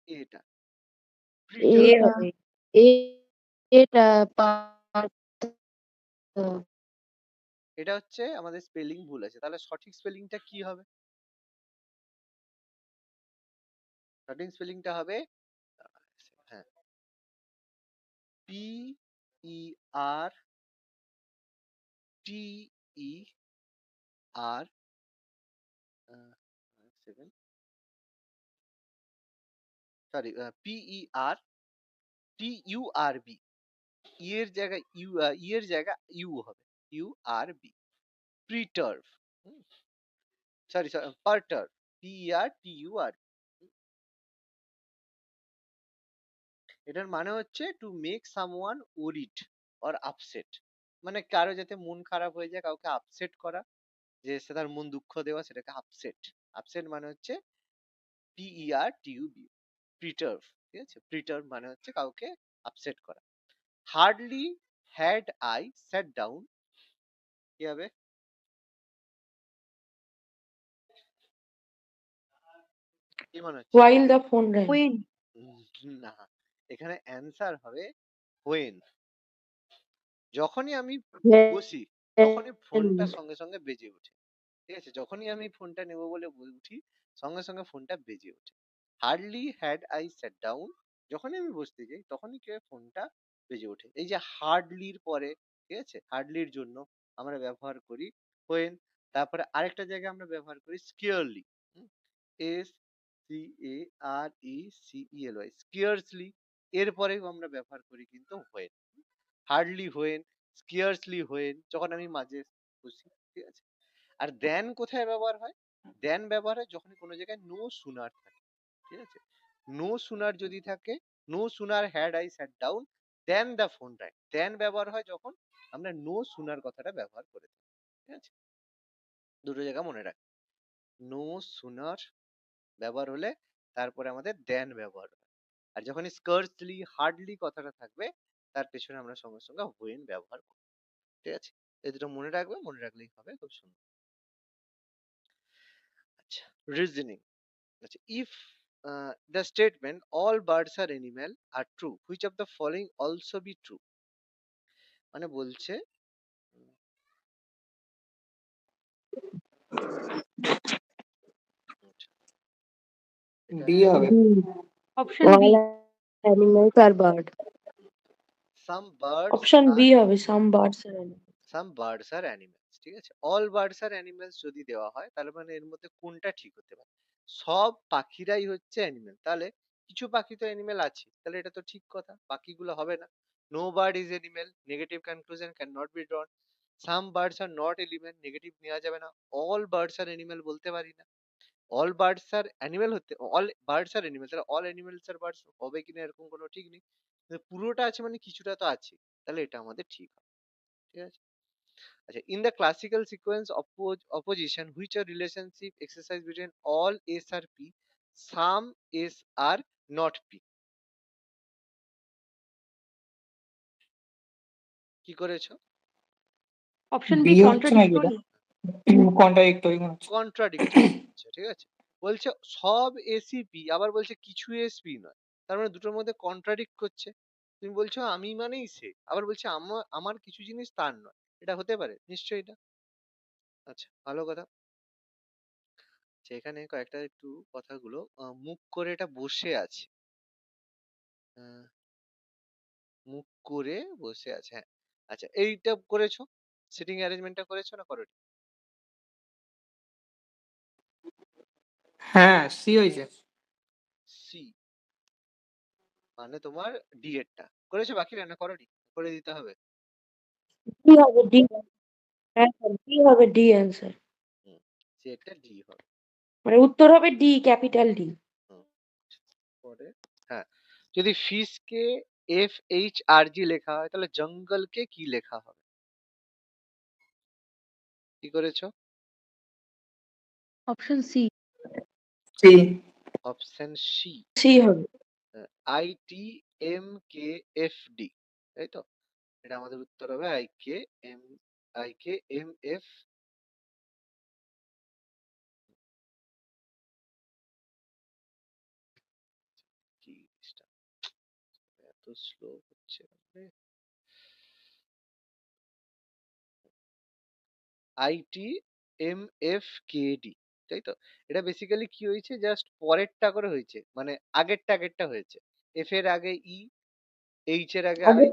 এটা এ প্রিটার্ভ। হবে। এ এটা পার্থ। এটা হচ্ছে আমাদের স্পেলিং ভুল আছে, তাহলে সঠিক স্পেলিংটা কি হবে? সঠিক স্পেলিংটা হবে, হ্যাঁ, P E R T E R, seven, sorry, P E R T U R B. E এর জায়গায় ইউ, ই এর জায়গায় ইউ হবে, U R B. Perturb. Sorry sorry, perturb, P E R T U R. এটার মানে হচ্ছে to make someone worried or upset, মানে কারো যাতে মন খারাপ হয়ে যায়, কাউকে আপসেট করা, যে সে তার মন দুঃখ দেওয়া, সেটাকে আপসেট। আপসেট মানে হচ্ছে P E R T U B, perturb. ঠিক আছে? প্রিটার্ভ মানে হচ্ছে কাউকে আপসেট করা। Hardly had I sat down, কি হবে? কি মনে হচ্ছে? While the phone rang. When. না, এখানে অ্যান্সার হবে হোয়েন। যখনই আমি বসি, তখনই ফোনটা সঙ্গে সঙ্গে বেজে ওঠে। ঠিক আছে? যখনই আমি ফোনটা নেব বলে উঠি, সঙ্গে সঙ্গে ফোনটা বেজে ওঠে। Hardly had I sat down, যখনই আমি বসতে যাই তখনই কি হয়? ফোনটা বেজে ওঠে। এই যে হার্ডলির পরে, ঠিক আছে, হার্ডলির জন্য আমরা ব্যবহার করি হোয়েন। তারপরে আরেকটা জায়গায় আমরা ব্যবহার করি scarcely, S C A R C E L Y ওয়াই, স্কিয়ারসলি। এরপরেও আমরা ব্যবহার করি কিন্তু when. Hardly when, scarcely when, যখন আমি মাঝে বসি। ঠিক আছে? আর দেন কোথায় ব্যবহার হয়? দেন ব্যবহার হয় যখন কোনো জায়গায় নো সুনার থাকে। ঠিক আছে? নো সুনার যদি থাকে, no sooner had I sat down then the phone rang. Then ব্যবহার হয় যখন আমরা নো সুনার কথাটা ব্যবহার করে থাকি। ঠিক আছে? দুটো জায়গা মনে রাখ। নো সুনার ব্যবহার হলে তারপরে আমাদের দেন ব্যবহার হয়। আর যখন স্কার্সলি, হার্ডলি কথাটা থাকবে, তার পেছনে আমরা সঙ্গে সঙ্গে হোয়েন ব্যবহার করব। ঠিক আছে? এই দুটো মনে রাখবে, মনে রাখলেই হবে, খুব সুন্দর। আচ্ছা, রিজনিং। আচ্ছা, if the statement all birds are animal are true, which of the following also be true? মানে বলছে আচ্ছা, এটা ডি হবে। B. Option B. All animals are bird. some birds Option B are হবে some birds are animals. some birds are animals, ঠিক আছে? all birds are animals যদি দেওয়া হয় তাহলে মানে এর মধ্যে কোনটা ঠিক হতে পারে? সব পাখিরাই হচ্ছে অ্যানিমেল, তাহলে কিছু পাখি তো অ্যানিমেল আছে, তাহলে এটা তো ঠিক কথা, বাকিগুলো হবে না। no bird is animal, negative conclusion cannot be drawn. some birds are not animal, negative নেওয়া যাবে না। all birds are animal বলতে পারি না। all birds are animal হতে all birds are animal, তাহলে all animals are birds হবে কিনা এরকম কোনো ঠিক নেই। কিন্তু পুরোটা আছে মানে কিছুটা তো আছে, তাহলে এটা আমাদের ঠিক হবে, ঠিক আছে? আচ্ছা, in the classical sequence opposition which a relationship exercise between all s are p, some s are not p, কি করেছো? অপশন বি বি হচ্ছে নাকি এটা? কন্ট্রাডিক্টরি। কন্ট্রাডিক্টরি মনে হচ্ছে। কন্ট্রাডিক্টরি হচ্ছে, ঠিক আছে? বলছে সব এসি পি, আবার বলছে কিছু এসপি নয়, তার মানে দুটোর মধ্যে কন্ট্রাডিক্ট করছে। তুমি বলছো আমি মানেই সে, আবার বলছে আমার আমার কিছু জিনিস তার নয়, এটা হতে পারে? নিশ্চয়ই এটা। আচ্ছা, ভালো কথা। সেখানে কয়েকটা একটু কথাগুলো মুখ করে এটা বসে আছে, আহ, মুখ করে বসে আছে, হ্যাঁ। আচ্ছা, এইটা করেছো? সিটিং অ্যারেঞ্জমেন্টটা করেছো না করোনি? হ্যাঁ, সি হয়েছে। সি মানে তোমার ডি এরটা করেছো, বাকি রান্না করোনি? করে দিতে হবে। D হবে D. Answer D হবে D answer. হুম, সি একটা ডি হবে। মানে উত্তর হবে D, ক্যাপিটাল D. হুম, পরে হ্যাঁ, যদি ফিশকে এফ এইচ আর জি লেখা হয় তাহলে জঙ্গলকে কি লেখা হবে? কি করেছো? Option C. C. Option C, C হবে। I T M K F D, তাই তো? এটা আমাদের উত্তর হবে আই কে এম এফ। কি জিনিসটা এত স্লো হচ্ছে? I T M F K D, তাই তো? এটা বেসিক্যালি কি হয়েছে, জাস্ট পরেরটা করে হয়েছে, মানে আগেরটা হয়েছে। এফ এর আগে ই, এইচ এর আগে আই,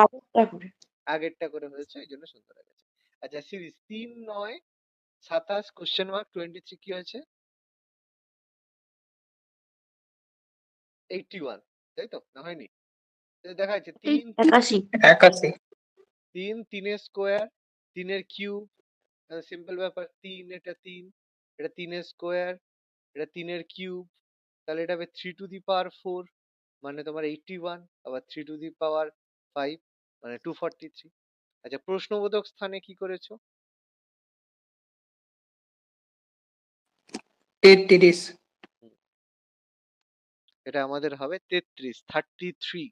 আগেরটা করে। আগেরটা করে হয়েছে, এই জন্য সুন্দর হয়ে গেছে। আচ্ছা, সিরিজ 3, 9, 27 কোশ্চেন মার্ক 23 কি হয়েছে? 81, তাই তো? না হয়নি? দেখা যাচ্ছে এই 81। 81। 3 স্কোয়ার, 3 কিউব, সিম্পল ব্যাপার। 3 এটা 3, এটা 3 স্কোয়ার, এটা 3 কিউব, তাহলে এটা হবে 3 টু দি পাওয়ার 4, মানে তোমার 81, আবার 3 টু দি পাওয়ার 5 মানে 243। আচ্ছা, প্রশ্নবোধক স্থানে কি করেছো? 33। হুম, এটা আমাদের হবে 33,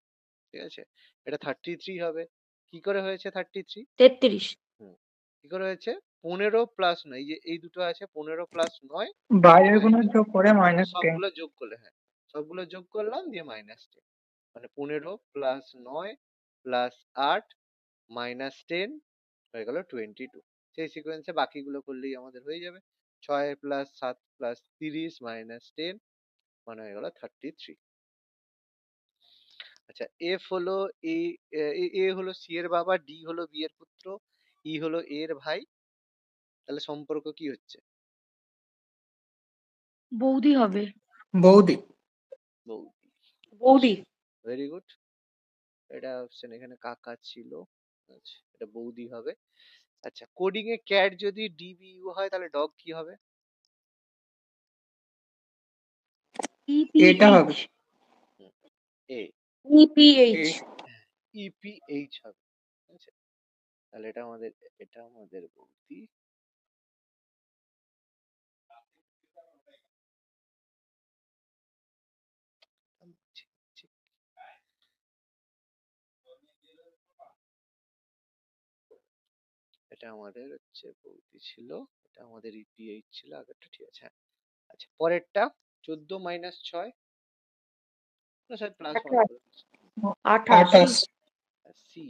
ঠিক আছে? এটা 33 হবে। কি করে হয়েছে 33? 33। হুম, কি করে হয়েছে? 15 প্লাস 9, এই যে এই দুটো আছে, 15 প্লাস 9 বাইরের গুলো মাইনাস, যোগ করে -10। সবগুলো যোগ করলে, হ্যাঁ, সবগুলো যোগ করলাম দিয়ে -10, মানে 15 প্লাস 9 প্লাস 8 -10 হয়ে গেল 22। সেই সিকোয়েন্সে বাকিগুলো করলেই আমাদের হয়ে যাবে। 6 প্লাস 7 প্লাস 30 -10 মানে হয়ে গেল 33। আচ্ছা, এফ হলো এ, এ হলো সি এর বাবা, ডি হলো বি এর পুত্র, ই হলো এ এর ভাই, তাহলে সম্পর্ক কি হচ্ছে? বৌদি হবে। বৌদি। বৌদি। বৌদি। Very good. এটা অপশন এখানে কাকা ছিল। আচ্ছা, এটা বৌদি হবে। আচ্ছা, কোডিং এ ক্যাট যদি ডিবিইউ হয় তাহলে ডগ কি হবে? এটা হবে। ইপিএইচ। এ, EPH. এ। ইপিএইচ হবে, ঠিক আছে? তাহলে এটা আমাদের বৌদি। এটা আমাদের হচ্ছে বৌদি ছিল, এটা আমাদের ইপিএইচ ছিল আগেরটা, ঠিক আছে, হ্যাঁ। আচ্ছা, পরেরটা 14 - 6, না স্যার প্লাস 1 28। করে 28। সি,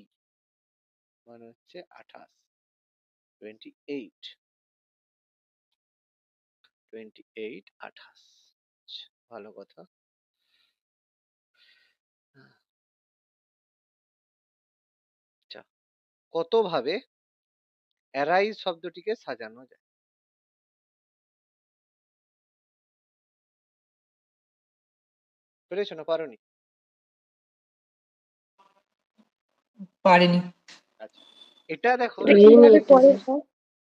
মানে হচ্ছে 28, 28, 28, 28। আচ্ছা, ভালো কথা। আচ্ছা, কত ভাবে অ্যারাইজ শব্দটিকে সাজানো যায়? পেরেছো না পারোনি? পারিনি। আচ্ছা, এটা দেখো এটা কিভাবে করে স্যার?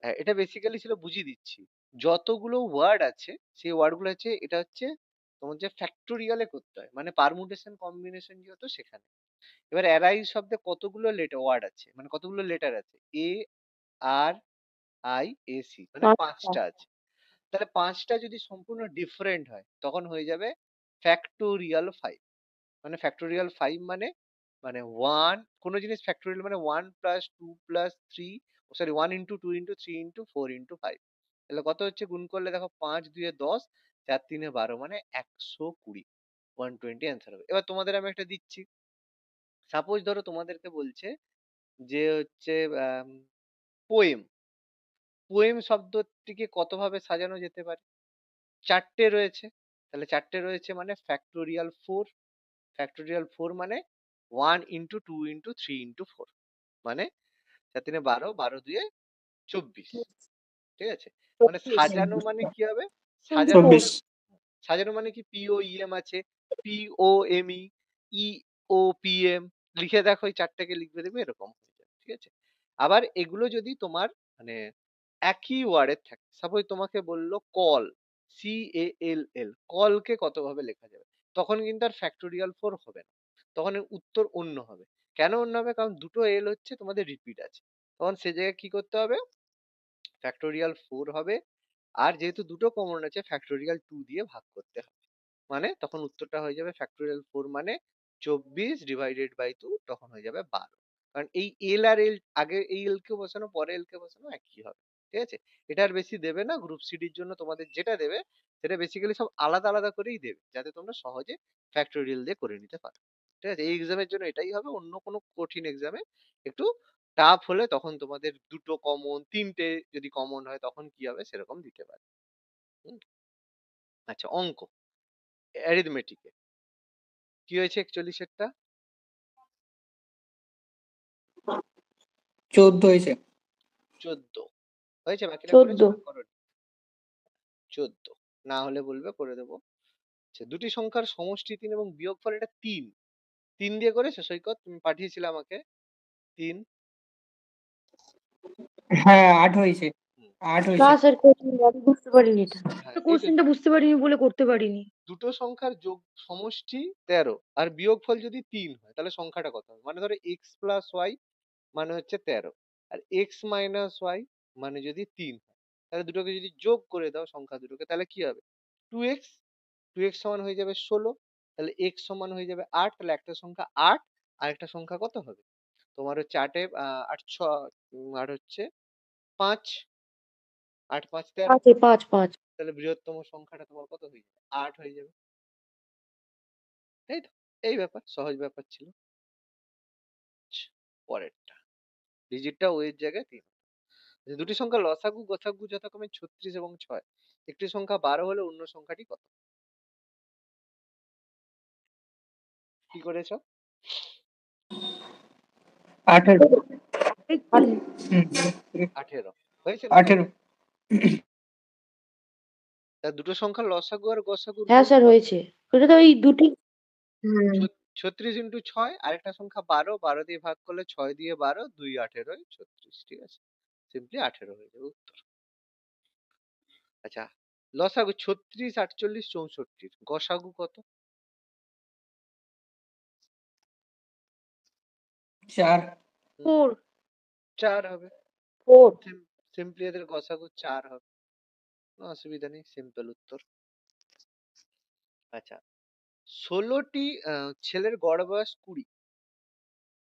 হ্যাঁ, এটা বেসিক্যালি ছিল বুঝিয়ে দিচ্ছি। যতগুলো ওয়ার্ড আছে সেই ওয়ার্ড গুলো হচ্ছে এটা হচ্ছে তোমার যে ফ্যাক্টোরিয়ালে করতে হয়, মানে পারমুটেশন কম্বিনেশন যত সেখানে। এবার অ্যারাইজ শব্দে কতগুলো লেটার ওয়ার্ড আছে, মানে কতগুলো লেটার আছে? এ আর আই এ সি, মানে 5টা। 5টা আছে। তাহলে 5টা যদি সম্পূর্ণ ডিফারেন্ট হয় তখন হয়ে যাবে ফ্যাক্টোরিয়াল 5। মানে ফ্যাক্টোরিয়াল 5 মানে মানে 1, কোনো জিনিস ফ্যাক্টোরিয়াল মানে 1 plus 2 plus 3, sorry 1 into 2 into 3 into 4 into 5। তাহলে কত হচ্ছে? গুণ করলে দেখো 5 2 10, 4 3 12, মানে 120, 120 অ্যান্সার হবে। এবার তোমাদের আমি একটা দিচ্ছি। সাপোজ ধরো তোমাদেরকে বলছে যে হচ্ছে পোয়েম। পোয়েম শব্দটিকে কত ভাবে সাজানো যেতে পারে? 4টে রয়েছে। তাহলে 4টে রয়েছে মানে ফ্যাক্টোরিয়াল 4। ফ্যাক্টোরিয়াল 4 মানে 1 ইন্টু 2 ইন্টু 3 ইন্টু 4, মানে 4 3 12, 12 2 24। ঠিক আছে? মানে 24 সাজানো মানে কি হবে? সাজানো 24। মানে সাজানো মানে কি? পি ও ই এম আছে, পি ও এম ই, ই ও পি এম। লিখে দেখো, এই 4টাকে লিখবে, দেখবে এরকম হয়ে যাবে। ঠিক আছে? আবার এগুলো যদি তোমার মানে একই ওয়ার্ডের থাকে, সাপোজ তোমাকে বললো কল, সি এ এল এল, কলকে কত ভাবে লেখা যাবে? তখন কিন্তু আর ফ্যাক্টোরিয়াল 4 হবে না, তখন এর উত্তর অন্য হবে। কেন অন্য হবে? কারণ দুটো এল হচ্ছে তোমাদের রিপিট আছে, তখন সে জায়গায় কি করতে হবে? ফ্যাক্টোরিয়াল 4 হবে। আর যেহেতু দুটো কমন আছে, ফ্যাক্টোরিয়াল 2 দিয়ে ভাগ করতে হবে। মানে তখন উত্তরটা হয়ে যাবে ফ্যাক্টোরিয়াল 4 মানে 24 ডিভাইডেড বাই 2, তখন হয়ে যাবে 12। কারণ এই এল আর এল, আগে এই এল কে বসানো পরে এল কে বসানো একই হবে। ঠিক আছে? এটা আর বেশি দেবে না। গ্রুপ সিডির জন্য তোমাদের যেটা দেবে সেটা বেসিক্যালি সব আলাদা আলাদা করেই দেবে, যাতে তোমরা সহজে ফ্যাক্টোরিয়াল দিয়ে করে নিতে পারো। ঠিক আছে? এই এক্সামের জন্য এটাই হবে। অন্য কোনো কঠিন এক্সামে একটু টাফ হলে তখন তোমাদের দুটো কমন, তিনটে যদি কমন হয় তখন কি হবে সেরকম দিতে পারে। হুম? আচ্ছা, অঙ্ক অ্যারিথমেটিকে কি হয়েছে 41 টা? 14 হয়েছে। 14 হয়েছে? বাকিরা 14। করেছো না করোনি? 14 না হলে বলবে, করে দেবো। আচ্ছা, দুটি সংখ্যার সমষ্টি 3 এবং বিয়োগফল এটা 3। 3 দিয়ে করেছো সৈকত? তুমি পাঠিয়েছিলে আমাকে 3। হ্যাঁ, 8 হয়েছে। হুম, 8 না হয়েছে। স্যার কঠিন, আমি বুঝতে পারিনি এটা। হ্যাঁ, এই কোশ্চেনটা দেখো, বুঝতে পারিনি বলে করতে পারিনি। দুটো সংখ্যার যোগ সমষ্টি 13 আর বিয়োগফল যদি 3 হয় তাহলে সংখ্যাটা কত হবে? মানে ধরো x প্লাস ওয়াই মানে হচ্ছে 13, আর x মাইনাস ওয়াই মানে যদি 3 হয়, তাহলে দুটোকে যদি যোগ করে দাও সংখ্যা দুটোকে, তাহলে কি হবে? 2x, 2x সমান হয়ে যাবে 16, তাহলে x সমান হয়ে যাবে 8। তাহলে একটা সংখ্যা 8, আর একটা সংখ্যা কত হবে? তোমার হচ্ছে 8 8 আর হচ্ছে 5, 8 5 13। 5 5। তাহলে বৃহত্তম সংখ্যাটা তোমার কত হয়ে যাবে? 8 হয়ে যাবে। তাই তো? এই ব্যাপার, সহজ ব্যাপার ছিল। আচ্ছা, পরেরটা, ডিজিটটা ও এর জায়গায় 3। যে দুটি সংখ্যা লসাগু গসাগু যথাক্রমে 36 এবং 6, একটি সংখ্যা 12 হলে অন্য সংখ্যাটি কত? কি করেছো? 18। একটু 18 হয়েছে না হয়নি? 18। তা দুটো সংখ্যার লসাগু আর গসাগুর হ্যাঁ স্যার গুণফল হয়েছে। ওটা তো ওই দুটি। হুম। 36 ইন্টু 6, আরেকটা সংখ্যা 12, 12 দিয়ে ভাগ করলে 6 দিয়ে 12, 2 18 36। ঠিক আছে? সিম্পলি 18 হয়ে যাবে উত্তর। আচ্ছা, লসাগু 36 48 64, গসাগু কত? 4। 4। 4 হবে। 4। সিম্পলি এদের গসাগু 4 হবে, কোনো অসুবিধা নেই, সিম্পল উত্তর। আচ্ছা, 16টি ছেলের গড় বয়স 20,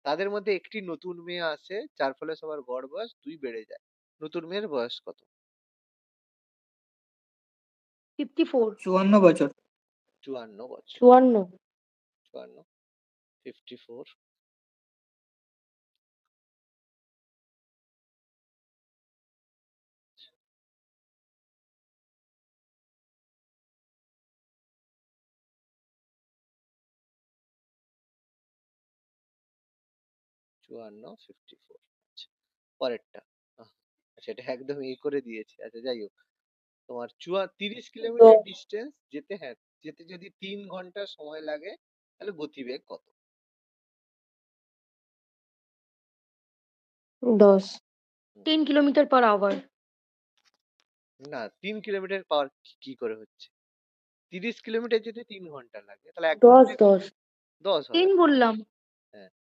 তাদের মধ্যে একটি নতুন মেয়ে আসে, যার ফলে সবার গড় বয়স 2 বেড়ে যায়। নতুন মেয়ের বয়স কত? 54। 54 বছর। 54 বছর। 54। 54, 54। 54, 54। আচ্ছা, পরেরটা। আচ্ছা, এটা একদম করে দিয়েছে। আচ্ছা, যাই হোক। তোমার 30 তো কিলোমিটার ডিস্টেন্স যেতে, হ্যাঁ, যেতে যদি 3 ঘন্টা সময় লাগে, তাহলে গতিবেগ কত? 10 10 কিলোমিটার পার আওয়ার। না, 3 কিলোমিটার পাওয়ার কি করে হচ্ছে? 30 কিলোমিটার যেতে 3 ঘন্টা লাগে। তাহলে 1 10 ঘন্টায় 10 10 হবে। 10 বললাম। হ্যাঁ,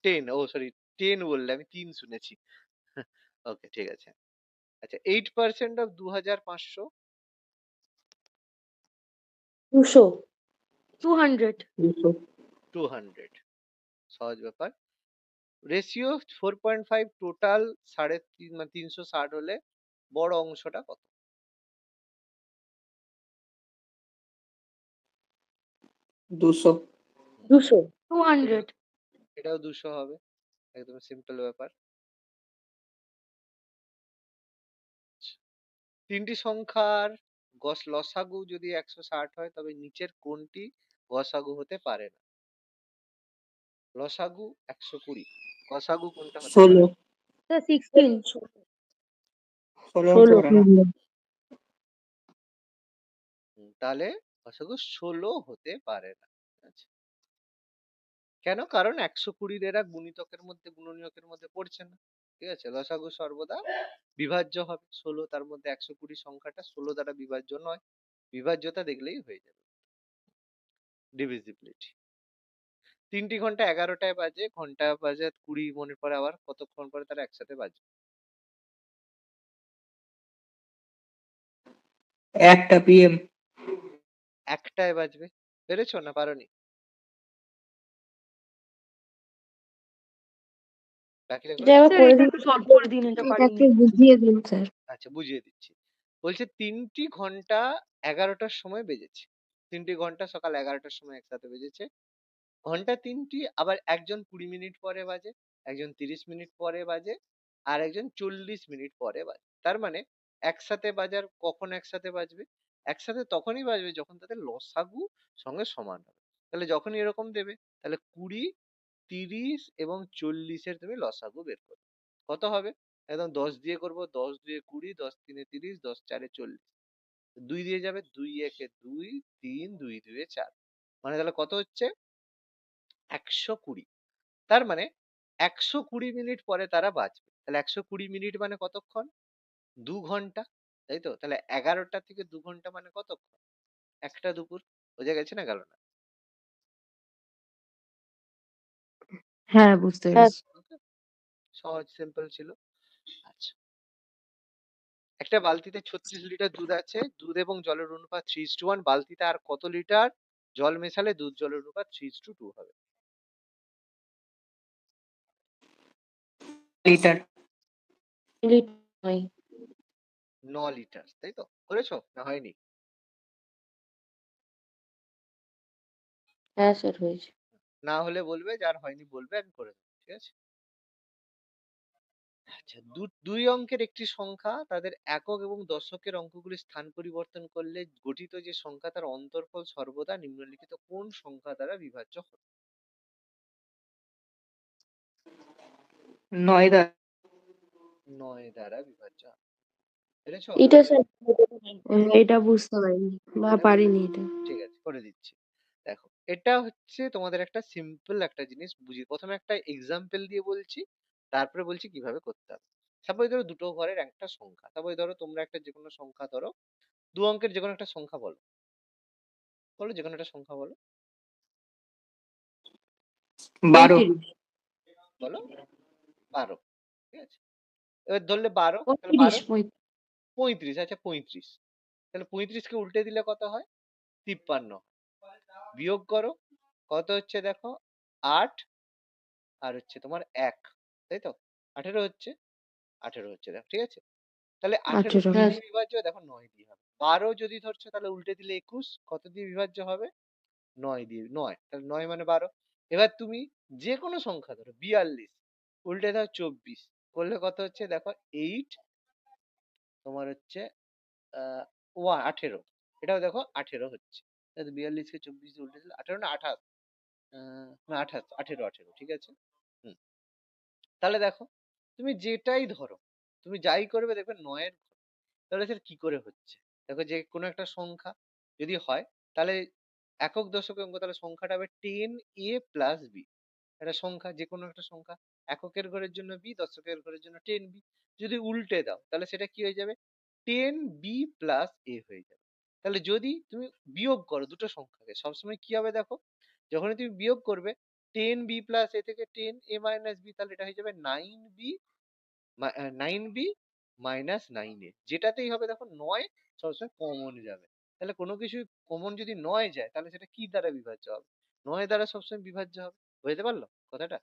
10, ও সরি, 10 বললে, আমি 3 শুনেছি। ওকে, ঠিক আছে। আচ্ছা, 8% অফ 2500। 200 200। 200, সহজ ব্যাপার। রেশিও 4.5, টোটাল 3.5 মানে 360 হলে বড় অংশটা কত? 200। 200 200। এটাও 200 হবে। একদম সিম্পল ব্যাপার। তিনটি সংখ্যার লসাগু যদি 160 হয়, তবে নিচের কোনটি গসাগু হতে পারে না? লসাগু 120, গসাগু কোনটা হতে পারে? 16। স্যার 16। 16 হতে 16 পারে না। তাহলে লসাগু 16 হতে পারে না। আচ্ছা, কেন? কারণ 120 এরা গুণিতকের মধ্যে, গুণনীয়কের মধ্যে পড়ছে না। ঠিক আছে, লসাগু সর্বদা বিভাজ্য হবে। 16, তার মধ্যে 120 সংখ্যাটা 16 দ্বারা বিভাজ্য নয়। বিভাজ্যতা দেখলেই হয়ে যাবে, ডিভিজিবিলিটি। 3টি ঘন্টা 11টায় বাজে, ঘন্টা বাজে 20 মনে পরে, আবার কতক্ষণ পরে তারা একসাথে বাজে? 1টা PM। 1টায় বাজবে। পেরেছো না পারোনি? বাকি রাখো। এটা আবার স্যার করে এটা দিন, একটু সলভ করে দিন, এটা এটা পারিনি। একটু বুঝিয়ে দিন স্যার। আচ্ছা, বুঝিয়ে দিচ্ছি। বলছে 3টি ঘন্টা 11টার সময় বেজেছে। 3টি ঘন্টা সকাল 11টার সময় একসাথে বেজেছে। ঘন্টা 3টি আবার একজন 20 মিনিট পরে বাজে, একজন 30 মিনিট পরে বাজে, আর একজন 40 মিনিট পরে বাজে। তার মানে একসাথে বাজার কখন একসাথে বাজবে? একসাথে তখনই বাজবে যখন তাদের লসাগু সঙ্গে সমান হবে। তাহলে যখনই এরকম দেবে, তাহলে 20, 30 এবং 40-এর তুমি লসাগু বের করবে। কত হবে? একদম 10 দিয়ে করবো। 10 2 20, 10 3 30, 10 4 40। 2 দিয়ে যাবে, 2 1 2, 3 2 2 4। মানে তাহলে কত হচ্ছে? 120। তার মানে 120 মিনিট পরে তারা বাঁচবে। তাহলে 120 মিনিট মানে কতক্ষণ? 2 ঘন্টা। তাই তো? তাহলে 11টা থেকে 2 ঘন্টা মানে কতক্ষণ? একটা দুপুর। বোঝা গেছে না গেল না? হ্যাঁ, বুঝতে পেরেছি। ওকে? সহজ, সিম্পল ছিল। আচ্ছা, একটা বালতিতে 36 লিটার দুধ আছে। দুধ এবং জলের অনুপাত 3:1। বালতিতে আর কত লিটার জল মেশালে দুধ জলের অনুপাত 3:2 হবে? লিটার। লিট নয়। 9 লিটার। তাই তো? করেছো না হয়নি? হ্যাঁ স্যার, হয়েছে। না হলে বলবে, যার হয়নি বলবে, আমি করে দেবো। ঠিক আছে? আচ্ছা, দুই অঙ্কের একটি সংখ্যা তাদের একক এবং দশকের অঙ্কগুলির স্থান পরিবর্তন করলে গঠিত যে সংখ্যা, তার অন্তরফল সর্বদা নিম্নলিখিত কোন সংখ্যা দ্বারা বিভাজ্য হবে? 9 দা। 9 দ্বারা বিভাজ্য হবে। পেরেছো? এটা স্যার এটা বুঝতে পারিনি বা এটা পারিনি এটা। ঠিক আছে, করে দিচ্ছি। দেখো, এটা হচ্ছে তোমাদের একটা সিম্পল একটা জিনিস বুঝিয়ে, প্রথমে একটা এক্সাম্পল দিয়ে বলছি, তারপরে বলছি কিভাবে করতে হবে। সাপোজ ধরো দুটো ঘরের একটা সংখ্যা। সাপোজ ধরো তোমরা একটা যে কোনো সংখ্যা ধরো, 2 অঙ্কের যে কোনো একটা সংখ্যা বলো। বলো, যে কোনো একটা সংখ্যা বলো। 12। 35 বলো, 12। ঠিক আছে, এবার ধরলে 12, তাহলে 35 12 35। আচ্ছা, 35। তাহলে 35 কে উল্টে দিলে কত হয়? 53। বিয়োগ করো, কত হচ্ছে দেখো? 8 আর হচ্ছে তোমার 1। তাই তো? 18 হচ্ছে। 18 হচ্ছে, দেখো। ঠিক আছে, তাহলে 18 18 কি হ্যাঁ। দিয়ে বিভাজ্য? দেখো 9 দিয়ে হবে। 12 যদি ধরছো, তাহলে উল্টে দিলে 21। কত দিয়ে বিভাজ্য হবে? 9 দিয়ে। 9, তাহলে 9 মানে 12। এবার তুমি যে কোনো সংখ্যা ধরো, 42, উল্টে দাও 24, করলে কত হচ্ছে দেখো? 8 তোমার হচ্ছে 18। এটাও দেখো 18 হচ্ছে। 42 কে 24 দিয়ে উল্টে দিলে 18 না 28? না 18 ঠিক আছে। হুম। তাহলে দেখো, তুমি যেটাই ধরো, তুমি যাই করবে দেখবে 9 এর ঘর। তাহলে সেটা কি করে হচ্ছে? দেখো যে কোনো একটা সংখ্যা যদি হয়, তাহলে একক দশকের অঙ্ক, তাহলে সংখ্যাটা হবে 10a প্লাস বি। একটা সংখ্যা, যে কোনো একটা সংখ্যা, এককের ঘরের জন্য বি, দশকের ঘরের জন্য 10b। যদি উল্টে দাও তাহলে সেটা কি হয়ে যাবে? 10b প্লাস এ হয়ে যাবে। তাহলে যদি তুমি বিয়োগ করো দুটো সংখ্যাকে, সবসময় কি হবে দেখো, যখনই তুমি বিয়োগ করবে 10b প্লাস এ থেকে 10a মাইনাস বি, তাহলে এটা হয়ে যাবে 9b 9b মাইনাস 9a। যেটাতেই হবে দেখো 9 সবসময় কমন যাবে। তাহলে কোনো কিছু কমন যদি 9 যায়, তাহলে সেটা কি দ্বারা বিভাজ্য হবে? 9 দ্বারা সবসময় বিভাজ্য হবে। বুঝতে পারলো কথাটা?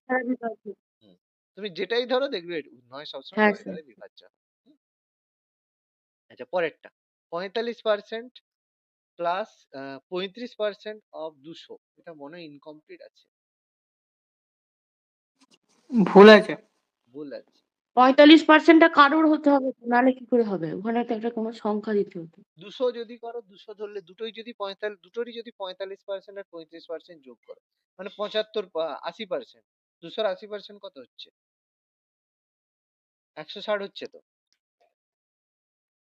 হ্যাঁ, বিভাজ্য। হুম। তুমি যেটাই ধরো দেখবে 9 সবসময় হ্যাঁ 9 স্যার। দ্বারা বিভাজ্য হবে। হুম? আচ্ছা, পরেরটা 45% প্লাস 35% অফ 200। এটা মনে হয় ইনকমপ্লিট আছে, ভুল আছে। ভুল আছে। 45% টা কারোর হতে হবে তো, নাহলে কি করে হবে? ওখানে তো একটা কোনো সংখ্যা দিতে হতো। 200 যদি করো, 200 ধরলে দুটোই যদি 45, দুটোরই যদি 45% আর 35% যোগ করো, মানে 75 80%। 200 80% কত হচ্ছে? 160 হচ্ছে তো।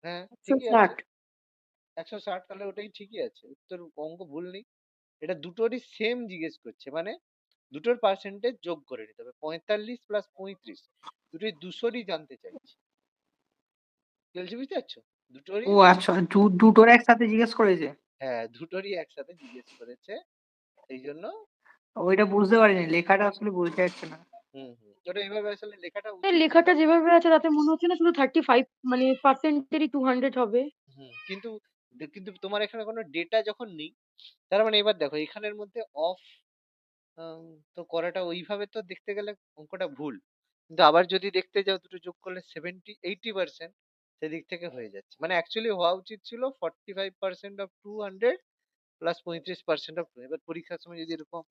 হ্যাঁ, ঠিকই আছে। 160। 160, তাহলে ওটাই ঠিকই আছে উত্তর, অঙ্ক ভুল নেই। এটা দুটোরই সেম জিজ্ঞেস করছে, মানে দুটোর পার্সেন্টেজ যোগ করে নিতে হবে। 45 প্লাস 35 দুটোই 200রই জানতে চাইছি। কি বলছি বুঝতে পারছো? দুটোরই ও আচ্ছা, দুটোর একসাথে জিজ্ঞেস করেছে। হ্যাঁ, দুটোরই একসাথে জিজ্ঞেস করেছে, এই জন্য। ওইটা বুঝতে পারিনি, লেখাটা আসলে বুঝতে পারছে না। ওটা এইভাবে আসলে লেখাটা এই উচিত ছিল। লেখাটা যেভাবে আছে তাতে মনে হচ্ছে না শুধু 35 মানে পার্সেন্টেরই 200 হবে। কিন্তু কিন্তু তোমার এখানে কোনো ডেটা যখন নেই, তার মানে এবার দেখো এখানের মধ্যে অফ তো করাটা ওইভাবে তো দেখতে গেলে অঙ্কটা ভুল। কিন্তু আবার যদি দেখতে যাও দুটো যোগ করলে 80% সেদিক থেকে হয়ে যাচ্ছে। মানে অ্যাকচুয়ালি হওয়া উচিত ছিল 45% অফ 200 প্লাস 35% অফ 2। এবার পরীক্ষার সময় যদি এরকম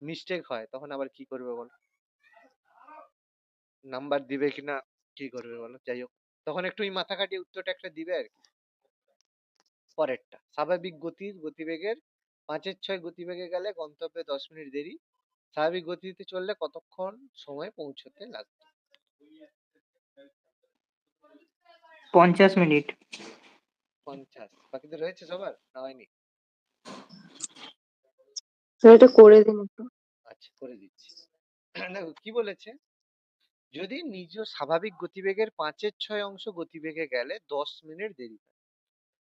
মিস্টেক হয়, তখন আবার কি করবে বলো? নাম্বার দিবে কিনা, কি করবে বলো? যাই হোক, তখন একটু মাথা খাটিয়ে উত্তরটা একটা দিবে আর কি। পরেরটা, স্বাভাবিক গতিবেগের 5/6 গতিবেগে গেলে গন্তব্যে 10 মিনিট দেরি। স্বাভাবিক গতিতে চললে কতক্ষণ সময় পৌঁছতে লাগবে? 50 মিনিট। 50। বাকিদের রয়েছে সবার, না হয়নি? স্যার এটা করে দিন একটু। আচ্ছা, করে দিচ্ছি। দেখো কি বলেছে, যদি নিজ স্বাভাবিক গতিবেগের 5/6 অংশ গতিবেগে গেলে 10 মিনিট দেরি হয়।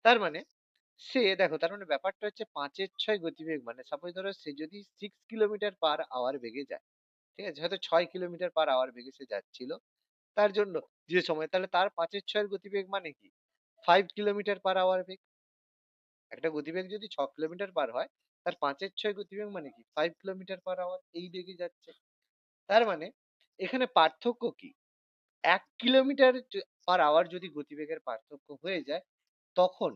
তার মানে সে দেখো, তার মানে ব্যাপারটা হচ্ছে 5/6 গতিবেগ, মানে সাপোজ ধরো সে যদি 6 কিলোমিটার পার আওয়ার বেগে যায়, ঠিক আছে, হয়তো 6 কিলোমিটার পার আওয়ার বেগে সে যাচ্ছিল, তার জন্য যে সময়, তাহলে তার 5/6 গতিবেগ মানে কি? 5 কিলোমিটার পার আওয়ার বেগ। একটা গতিবেগ যদি 6 কিলোমিটার পার হয়, তার 5/6 গতিবেগ মানে কি? 5 কিলোমিটার পার আওয়ার, এই বেগে যাচ্ছে। তার মানে এখানে পার্থক্য কি? 1 কিলোমিটার পার আওয়ার যদি গতিবেগের পার্থক্য হয়ে যায়, তখন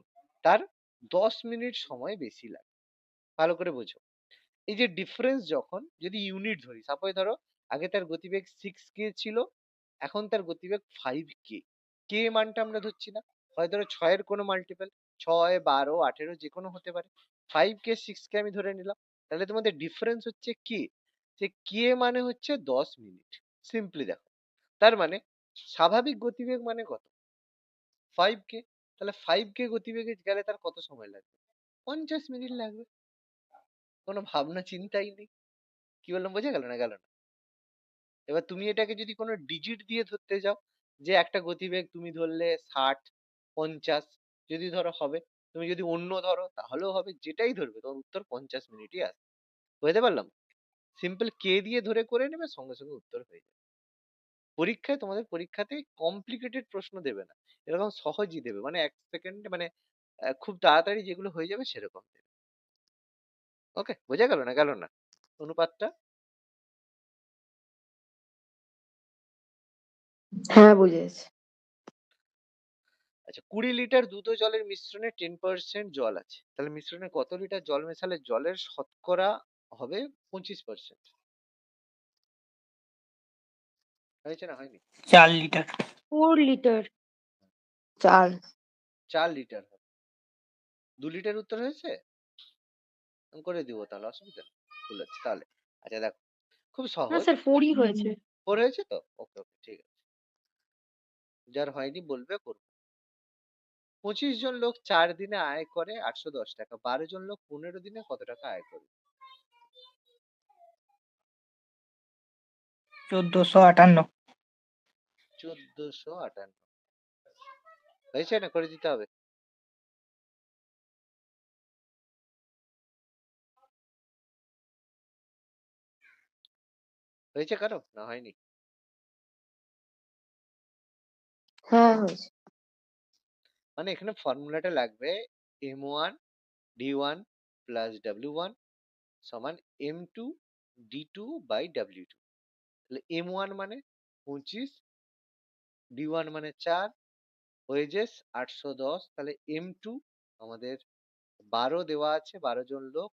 তার 10 মিনিট সময় বেশি লাগে। ভালো করে বোঝো, এই যে ডিফারেন্স, যখন যদি ইউনিট ধরি, সাপোজ ধরো আগে তার গতিবেগ 6k ছিল, এখন তার গতিবেগ 5k। কে মানটা আমরা ধরছি না, হয় ধরো 6-এর কোনো মাল্টিপল, 6, 12, 18 যে কোনো হতে পারে। 5k 6k আমি ধরে নিলাম। তাহলে তোমাদের ডিফারেন্স হচ্ছে কে, যে কে মানে হচ্ছে 10 মিনিট। সিম্পলি দেখো, তার মানে স্বাভাবিক গতিবেগ মানে কত? 5k। তাহলে 5k গতিবেগে গেলে তার কত সময় লাগবে? 50 মিনিট লাগবে। কোনো ভাবনা চিন্তাই নেই। কি বললাম, বোঝা গেল না? গেল না? এবার তুমি এটাকে যদি কোনো ডিজিট দিয়ে ধরতে যাও, যে একটা গতিবেগ তুমি ধরলে 60, 50 যদি ধরো হবে, তুমি যদি অন্য ধরো তাহলেও হবে, যেটাই ধরবে তোমার উত্তর 50 মিনিটই আসবে। বুঝতে পারলাম? সিম্পল কে দিয়ে ধরে করে নেবে, সঙ্গে সঙ্গে উত্তর হয়ে যাবে। পরীক্ষায়, তোমাদের পরীক্ষাতে কমপ্লিকেটেড প্রশ্ন দেবে না, এরকম সহজই দেবে, মানে 1 সেকেন্ডে, মানে খুব তাড়াতাড়ি যেগুলো হয়ে যাবে সেরকম দেবে। ওকে, বোঝা গেল না? গেল না অনুপাতটা? হ্যাঁ, বুঝেছি। আচ্ছা, 20 লিটার দুধ ও জলের মিশ্রণে 10% জল আছে, তাহলে মিশ্রণে কত লিটার জল মেশালে জলের শতকরা হবে 25%? হয়েছে না হয়নি? 4 লিটার। 4 লিটার। 4। 4 লিটার হবে। 2 লিটার উত্তর হয়েছে? আমি করে দিব তাহলে, অসুবিধা নেই। ভুল হচ্ছে তাহলে। আচ্ছা দেখো, খুব না সহজ। স্যার 4 ই হয়েছে। 4 হয়েছে তো? ওকে, ওকে, ঠিক আছে। যার হয়নি বলবে করব। 25 জন লোক 4 দিনে আয় করে 810 টাকা। 12 জন লোক 15 দিনে কত টাকা আয় করে? 1458। 1458। হয়েছে না? করে দিতে হবে? হয়েছে কারো? না হয়নি? হ্যাঁ, হয়েছে। মানে এখানে ফর্মুলাটা লাগবে M1 D1 প্লাস W1 সমান M2 D2 বাই W2। তাহলে M1 মানে 25, D1 মানে 4, ওয়েজেস 810। তাহলে M2 আমাদের 12 দেওয়া আছে, 12 জন লোক।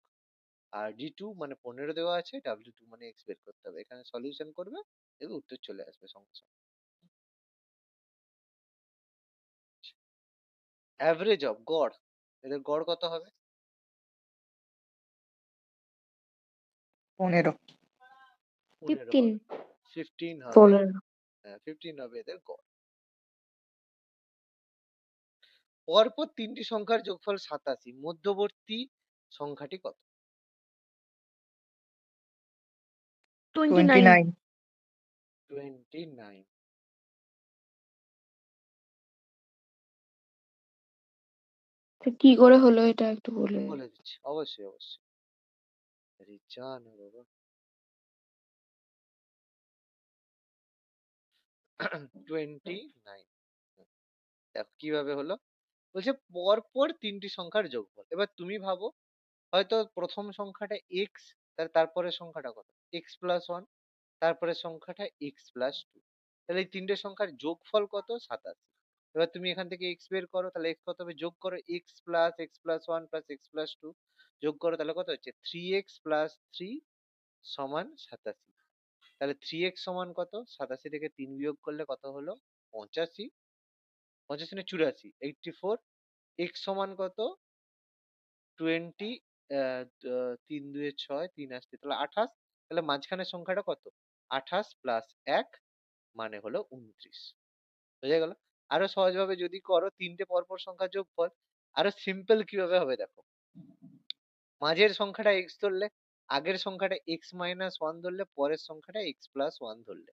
আর D2 মানে 15 দেওয়া আছে, W2 মানে X বের করতে হবে। এখানে সলিউশন করবে, দেখবে উত্তর চলে আসবে সঙ্গে সঙ্গে। অ্যাভারেজ অফ গড়, এদের গড় কত হবে? 15। 15 15। হবে, 15 হবে। 15 হ্যাঁ, 15 হবে এদের গড়। পরপর তিনটি সংখ্যার যোগফল 87, মধ্যবর্তী সংখ্যাটি কত? 29। 29। 29। তো কি করে হলো এটা একটু বলে বলে দিচ্ছি, অবশ্যই অবশ্যই। আরে জানো বাবা। 29। দেখো কিভাবে হলো। বলছে পরপর তিনটি সংখ্যার যোগফল। এবার তুমি ভাবো, হয়তো প্রথম সংখ্যাটা এক্স, তারপরের সংখ্যাটা কত? X plus one. তারপরের সংখ্যাটা এক্স প্লাস টু। তাহলে এই তিনটে সংখ্যার যোগফল কত? 87। এবার তুমি এখান থেকে এক্স বের করো, তাহলে এক্স কত হবে? যোগ করো x plus one plus x plus two. যোগ করো, তাহলে কত হচ্ছে? 3x প্লাস 3 সমান 87। তাহলে 3x সমান কত? 87 থেকে 3 বিয়োগ করলে কত হলো? 85। 85 না 84, 84। x সমান কত? 20। 3 2 6, 3 আসছে, তাহলে 28। তাহলে মাঝখানের সংখ্যাটা কত? 28 প্লাস 1 মানে হলো 29। বোঝা গেল? আরো সহজভাবে যদি করো, তিনটে পরপর সংখ্যা যোগফল আরো সিম্পল কিভাবে হবে দেখো। মাঝের সংখ্যাটা x ধরলে, আগের সংখ্যাটা x মাইনাস ওয়ান ধরলে, পরের সংখ্যাটা x প্লাস ওয়ান ধরলে,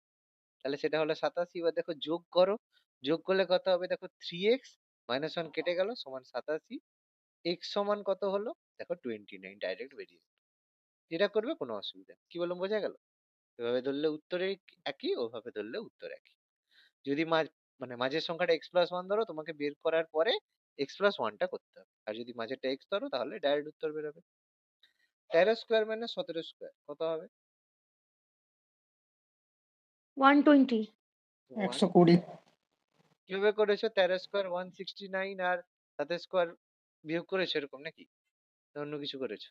তাহলে সেটা হলো 87। এবার দেখো যোগ করো, যোগ করলে কত হবে? দেখো 3x মাইনাস ওয়ান কেটে গেল, সমান 87। x সমান কত হলো? দেখো 29, ডাইরেক্ট বেরিয়ে গেল। এটা করবে, কোনো অসুবিধা নেই। কি বললাম, বোঝা গেল? এভাবে ধরলে উত্তরে একই, ওভাবে ধরলে উত্তর একই। যদি মানে মাঝের সংখ্যাটা x প্লাস ওয়ান ধরো, তোমাকে বের করার পরে x প্লাস ওয়ানটা করতে হবে। আর যদি মাঝেরটা x ধরো, তাহলে ডাইরেক্ট উত্তর বেরোবে। 13 স্কোয়ার মানে 17 স্কোয়ার কত হবে? 120। 120। কিভাবে করেছো? 13 স্কোয়ার 169, আর 7 স্কোয়ার বিয়োগ করেছো, এরকম নাকি? না অন্য কিছু করেছো?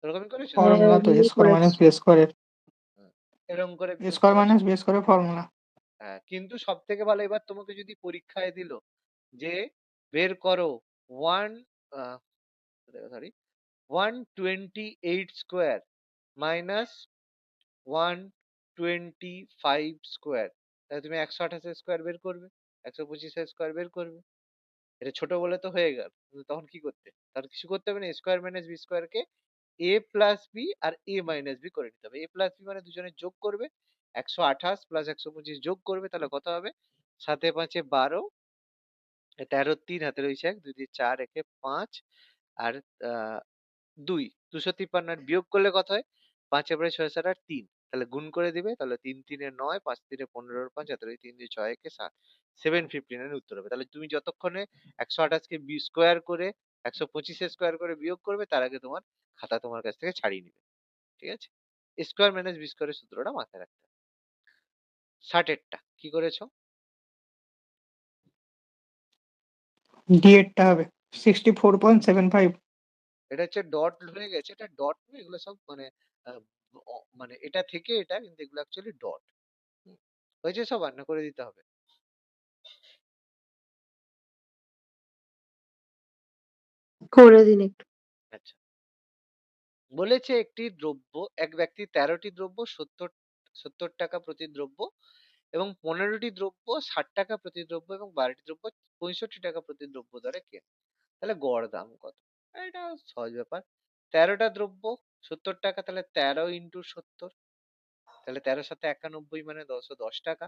এরকমই করেছো তো? ফর্মুলা তো এ স্কোয়ার মাইনাস বি স্কোয়ারের। হ্যাঁ, এরকম করে এ বিয়োগ স্কোয়ার করেছো। মাইনাস বি স্কোয়ারের ফর্মুলা। হ্যাঁ, কিন্তু সব থেকে ভালো, এবার তোমাকে যদি পরীক্ষায় দিল যে বের করো one sorry 128 square minus 125 square, তাহলে তুমি 128 স্কোয়ার বের করবে, 125 স্কোয়ার বের করবে। এটা ছোট বলে তো হয়ে গেল, কিন্তু তখন কি করতে? তার কিছু করতে হবে না, স্কোয়ার মাইনাস বি স্কোয়ার কে এ প্লাস বি আর এ মাইনাস বি করে নিতে হবে। এ প্লাস বি মানে দুজনের যোগ করবে, 128 প্লাস 125 যোগ করবে, তাহলে কত হবে? 7 এ 5 এ 12, 13 3 হাতে রয়েছে 1, 2 দিয়ে 4, একে 5, আর 2 253 আর বিয়োগ করলে কত হয়? 5 এ 6 7 আর 3, তাহলে গুণ করে দিবে, তাহলে 3 3 এ 9, 5 3 এ 15 5, হাতে 3 দিয়ে 6 একে 7, 759 উত্তর হবে। তাহলে তুমি যতক্ষণে 128 কে বি স্কোয়ার করে 125 এ স্কোয়ার করে বিয়োগ করবে, তার আগে তোমার খাতা তোমার কাছ থেকে ছাড়িয়ে নিবে। ঠিক আছে? স্কোয়ার মাইনাস বি স্কোয়ারের সূত্রটা মাথায় রাখতে হবে। 60 এরটা কি করেছো? ডি এরটা হবে 64.75। এটা হচ্ছে ডট হয়ে গেছে, এটা ডট নয়, এগুলো সব মানে আহ, মানে এটা থেকে এটা, কিন্তু এগুলো অ্যাকচুয়ালি ডট। হয়েছে সব, রান্না করে দিতে হবে। করে দিন একটু। আচ্ছা। বলেছে একটি দ্রব্য, এক ব্যক্তি ১৩টি দ্রব্য ৭০ টাকা প্রতি দ্রব্য এবং ১৫টি দ্রব্য ৬০ টাকা প্রতি দ্রব্য এবং ১২টি দ্রব্য ৬৫ টাকা প্রতি দ্রব্য দরে কেনে। তাহলে গড় দাম কত? এটা সহজ ব্যাপার। ১৩টা দ্রব্য ৭০ টাকা, তাহলে ১৩ ইন্টু ৭০, তাহলে ১৩ সাথে ৯১ মানে ১০১০ টাকা।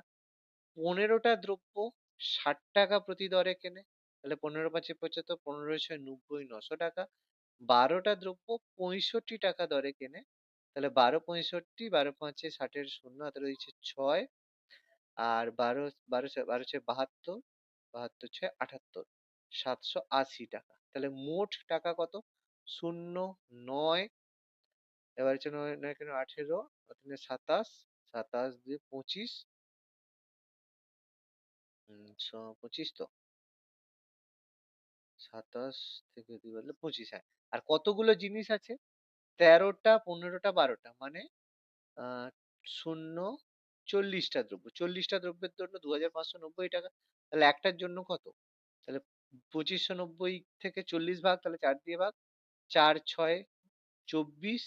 ১৫টা দ্রব্য ৬০ টাকা প্রতি দরে কেনে, তাহলে ১৫ পাঁচে ৭৫, ১৫ ছয় ৯০, ৯০০ টাকা। ১২টা দ্রব্য ৬৫ টাকা দরে কেনে, তাহলে ১২ ৬৫, ১২ পাঁচে ৬০ শূন্য হাতে রয়েছে ৬, আর ১২ ছয় ৭২, ৭২ ছয় ৭৮, ৭৮০ টাকা। তাহলে মোট টাকা কত? ০, ৯, এবার হচ্ছে ৯, ৯ এখানে ১৮, ২৭, ২৭ দিয়ে ২৫, ২৫ তো ২৭ থেকে ২ বাদলে ২৫, হ্যাঁ। আর কতগুলো জিনিস আছে? ১৩টা, ১৫টা, ১২টা, মানে ০, ৪০টা দ্রব্য। ৪০টা দ্রব্যের জন্য ২৫৯০ টাকা। তাহলে একটার জন্য কত? তাহলে ২৫৯০ থেকে ৪০ ভাগ, তাহলে ৪ দিয়ে ভাগ। ৪ ছয় ২৪,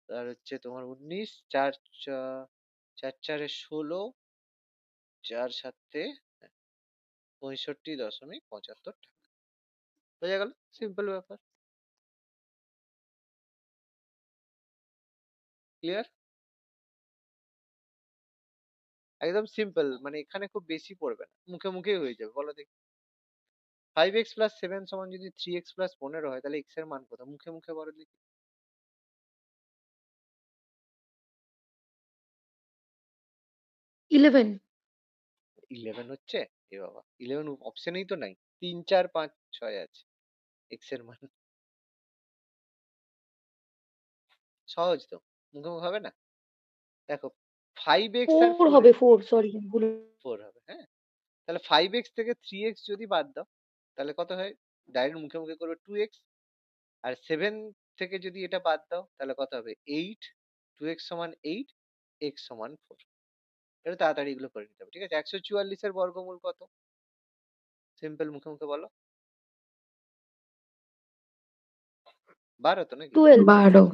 আর হচ্ছে তোমার ১৯, ৪ ৪ ১৬, ৪ সাতে ৬৫.৭৫ টাকা। বোঝা গেল? সিম্পল ব্যাপার। ক্লিয়ার? একদম সিম্পল, মানে এখানে খুব বেশি পড়বে না, মুখে মুখেই হয়ে যাবে। বলো দেখি। 5x প্লাস 7 সমান যদি 3x প্লাস 15 হয়, তাহলে x এর মান কত? মুখে মুখে বলো দেখি। 11। 11 হচ্ছে? এ বাবা, 11 অপশনেই তো নাই। 3 4 5 6 আছে x এর মান। সহজ তো, মুখে মুখে হবে না। দেখো 5x আর 4 হবে, 4x, 4 সরি ভুল। 4 হবে, হ্যাঁ। তাহলে 5x থেকে 3x যদি বাদ দাও, তাহলে কত হয়? ডাইরেক্ট মুখে মুখে করবে 2x। আর 7 থেকে যদি এটা বাদ দাও, তাহলে কত হবে? 8, 2x সমান 8, x সমান 4। এটা তাড়াতাড়ি এগুলো করে নিতে হবে, ঠিক আছে? 144 এর বর্গমূল কত? সিম্পল মুখে মুখে বলো। 12 তো নাকি? 12। 12।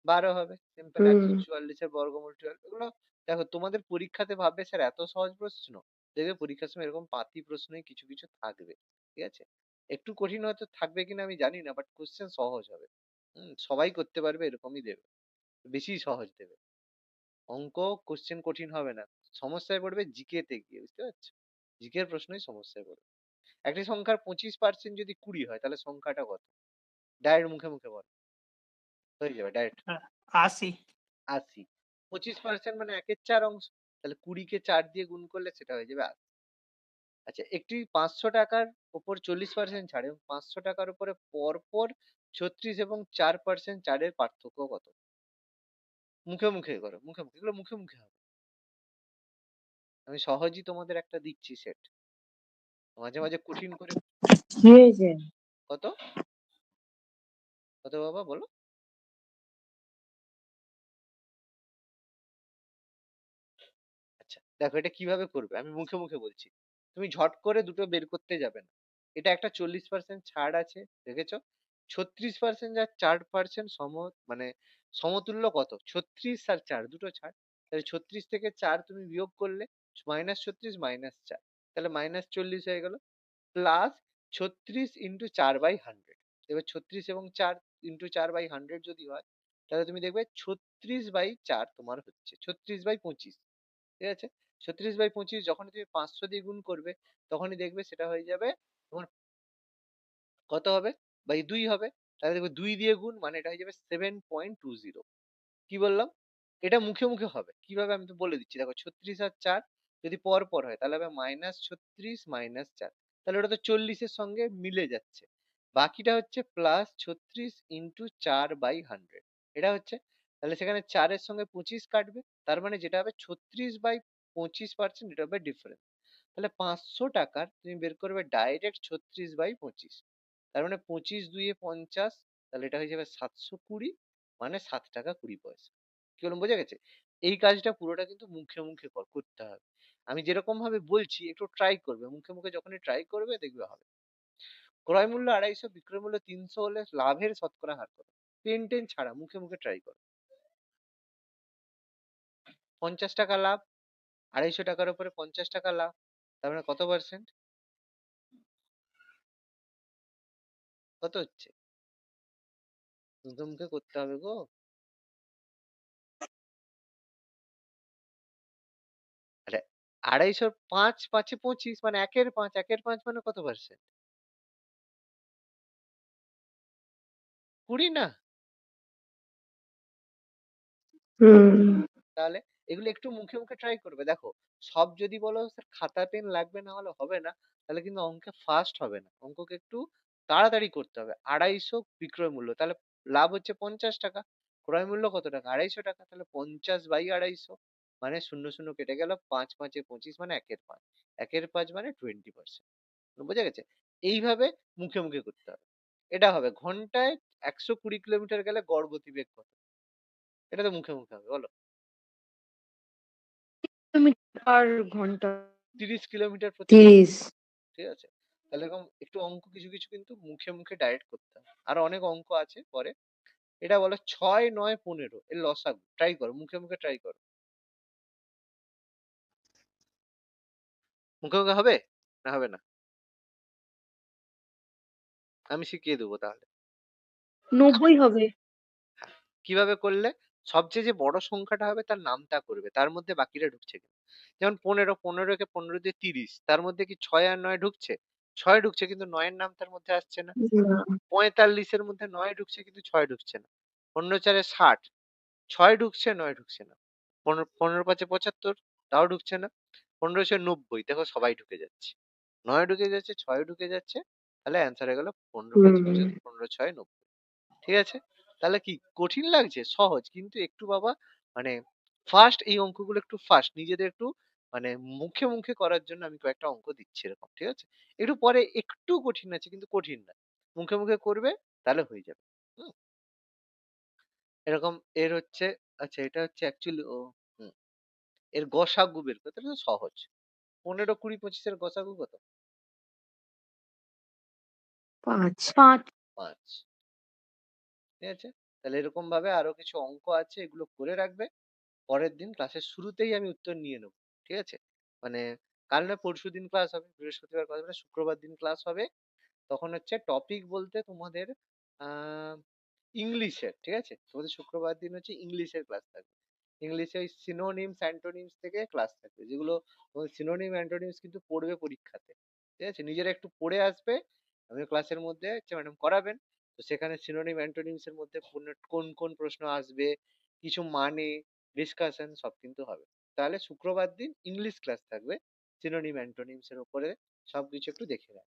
12 হবে, সিম্পল। হুম। 144 এর বর্গমূল 12। এগুলো দেখো, তোমাদের পরীক্ষাতে ভাববে স্যার এত সহজ প্রশ্ন, দেখবে পরীক্ষার সময় এরকম পাতি প্রশ্নই কিছু কিছু থাকবে, ঠিক আছে? একটু কঠিন হয়তো থাকবে কিনা আমি জানি না, বাট কোশ্চেন সহজ হবে। সবাই করতে পারবে এরকমই দেবে, বেশি সহজ দেবে। অঙ্ক কোশ্চেন কঠিন হবে না, সমস্যায় পড়বে জিকে তে গিয়ে, বুঝতে পারছো? জিকে এর প্রশ্নই সমস্যায় পড়বে। একটি সংখ্যার 25% যদি 20 হয়, তাহলে সংখ্যাটা কত? ডাইরেক্ট মুখে মুখে বল, হয়ে যাবে ডাইরেক্ট। ৮০। ৮০। 25% মানে 1/4 অংশ, তাহলে 20 কে 4 দিয়ে গুণ করলে সেটা হয়ে যাবে ৮০। আচ্ছা, একটি 500 টাকার উপর 40% ছাড় এবং 500 টাকার উপরে পরপর 36 এবং 4% ছাড়ের পার্থক্য কত? মুখে মুখে করো, মুখে মুখে, এগুলো মুখে মুখে হবে। আমি সহজই তোমাদের একটা দিচ্ছি সেট, মাঝে মাঝে কঠিন করে। কি হয়েছে? কত কত বাবা বলো? আচ্ছা দেখো, এটা কিভাবে করবে আমি মুখে মুখে বলছি, তুমি ঝট করে দুটো বের করতে যাবে না। এটা একটা 40% ছাড় আছে, দেখেছো? 36% আর 4% মানে সমতুল্য কত? 36 আর 4 দুটো ছাড়, তাহলে 36 থেকে 4 তুমি বিয়োগ করলে -36 -4, তাহলে -40 হয়ে গেল। প্লাস 36 ইন্টু 4/100, এবার 36 এবং 4 ইন্টু 4/100 যদি হয়, তাহলে তুমি দেখবে 36/4 তোমার হচ্ছে 36/25, ঠিক আছে? 36/25 যখনই তুমি 500 দিয়ে গুণ করবে, তখনই দেখবে সেটা হয়ে যাবে তোমার কত হবে? বাই 2 হবে। তাহলে দেখবে 2 দিয়ে গুণ মানে এটা হয়ে যাবে 7.20। কি বললাম? এটা মুখে মুখে হবে। কিভাবে আমি তো বলে দিচ্ছি, দেখো 36 আর 4 যদি পর পর হয়, তাহলে হবে -36 -4, তাহলে ওটা তো 40 এর সঙ্গে মিলে যাচ্ছে। বাকিটা হচ্ছে +36 ইন্টু 4/100, এটা হচ্ছে। তাহলে সেখানে 4 এর সঙ্গে 25 কাটবে, তার মানে যেটা হবে 36/25%, এটা হবে ডিফারেন্স। তাহলে 500 টাকার তুমি বের করবে ডাইরেক্ট 36/25, তার মানে 25 2 50, তাহলে এটা হয়ে যাবে 720, মানে 7 টাকা 20 পয়সা। কি বললাম, বোঝা গেছে? এই কাজটা পুরোটা কিন্তু মুখে মুখে করতে হবে। আমি যেরকম ভাবে বলছি একটু ট্রাই করবে, মুখে মুখে যখনই ট্রাই করবে দেখবে হবে। ক্রয় মূল্য 250, বিক্রয় মূল্য 300 হলে লাভের শতকরা হার কত? পেন ছাড়া মুখে মুখে ট্রাই করো। 50 টাকা লাভ, 250 টাকার উপরে 50 টাকা লাভ, তার মানে কত পার্সেন্ট? কত হচ্ছে? মুখে মুখে করতে হবে গো। আরে 250 5 5 এ 25 মানে 1 এর 5 মানে কত পার্সেন্ট? 20 না? হুম। তাহলে এগুলো একটু মুখে মুখে ট্রাই করবে। দেখো, সব যদি বলো স্যার খাতা পেন লাগবে না হলে হবে না, তাহলে কিন্তু অঙ্কে ফার্স্ট হবে না। অঙ্ককে একটু তাড়াতাড়ি করতে হবে। 250 বিক্রয় মূল্য, তাহলে লাভ হচ্ছে 50 টাকা। ক্রয় মূল্য কত টাকা? 250 টাকা। তাহলে 50/250 মানে 0 কেটে গেল, 5 5 এ 25 মানে 1/5। 1/5 মানে 20%। বোঝা গেছে? এইভাবে মুখে মুখে করতে হবে। এটা হবে ঘন্টায় 120 কিলোমিটার গেলে গড় গতিবেগ কত? এটা তো মুখে মুখে হবে, বলো। কিলোমিটার/ঘন্টা। 30 কিলোমিটার প্রতি ঘন্টা। 30। ঠিক আছে? তাহলে এরকম একটু অঙ্ক কিছু কিছু কিন্তু মুখে মুখে ডাইরেক্ট করতে হবে। আর অনেক অঙ্ক আছে পরে। এটা বলো 6 9 15 এর লসাগু। ট্রাই করো, মুখে মুখে ট্রাই করো। মুখে মুখে হবে না হবে না? আমি শিখিয়ে দেবো তাহলে। 90 হবে। কিভাবে করলে? সবচেয়ে যে বড় সংখ্যাটা হবে তার নামটা করবে, তার মধ্যে বাকিরা ঢুকছে কিনা। যেমন 15, 15 কে 15 দিয়ে 30, তার মধ্যে কি 6 আর 9 ঢুকছে? 6 ঢুকছে কিন্তু 9 এর নাম তার মধ্যে আসছে না। না। 45 এর মধ্যে 9 ঢুকছে কিন্তু 6 ঢুকছে না। 15 4 এ 60, 6 ঢুকছে 9 ঢুকছে না। 15 5 এ 75, তাও ঢুকছে না। 15 6 90, দেখো সবাই ঢুকে যাচ্ছে। 9 ঢুকে যাচ্ছে, 6 ঢুকে যাচ্ছে। তাহলে অ্যান্সার হয়ে গেল 15 5 হুম। 75, 15 6 90। ঠিক আছে? তাহলে কি কঠিন লাগছে? সহজ। কিন্তু একটু বাবা মানে ফার্স্ট এই অঙ্কগুলো একটু ফার্স্ট নিজেদের একটু মানে মুখে মুখে করার জন্য আমি কয়েকটা অঙ্ক দিচ্ছি এরকম। ঠিক আছে? একটু পরে একটু কঠিন আছে কিন্তু কঠিন না। মুখে মুখে করবে তাহলে হয়ে যাবে। হুম? এরকম এর হচ্ছে, আচ্ছা এটা হচ্ছে অ্যাকচুয়ালি হুম, এর গসাগু বের করতে, এটা তো সহজ। 15 20 25 এর গসাগু কত? 5। 5। 5। ঠিক আছে? তাহলে এরকম ভাবে আরো কিছু অঙ্ক আছে, এগুলো করে রাখবে। পরের দিন ক্লাসের শুরুতেই আমি উত্তর নিয়ে নেবো। ঠিক আছে? মানে কাল না পরশুদিন ক্লাস হবে, বৃহস্পতিবার ক্লাস হবে না, শুক্রবার দিন ক্লাস হবে। তখন হচ্ছে টপিক বলতে তোমাদের আহ ইংলিশের, ঠিক আছে? তোমাদের শুক্রবার দিন হচ্ছে ইংলিশের ক্লাস থাকবে। ইংলিশে ওই সিনোনিমস অ্যান্টোনিমস থেকে ক্লাস থাকবে, যেগুলো সিনোনিম অ্যান্টোনিমস কিন্তু পড়বে পরীক্ষাতে। ঠিক আছে? নিজেরা একটু পড়ে আসবে, আমি ক্লাসের মধ্যে ম্যাডাম করাবেন। তো সেখানে সিনোনিম অ্যান্টোনিমস এর মধ্যে কোন কোন প্রশ্ন আসবে, কিছু মানে, ডিসকাশন সব কিন্তু হবে। তাহলে শুক্রবার দিন ইংলিশ ক্লাস থাকবে, সিনোনিম অ্যান্টোনিমস এর উপরে সবকিছু একটু দেখে রাখ।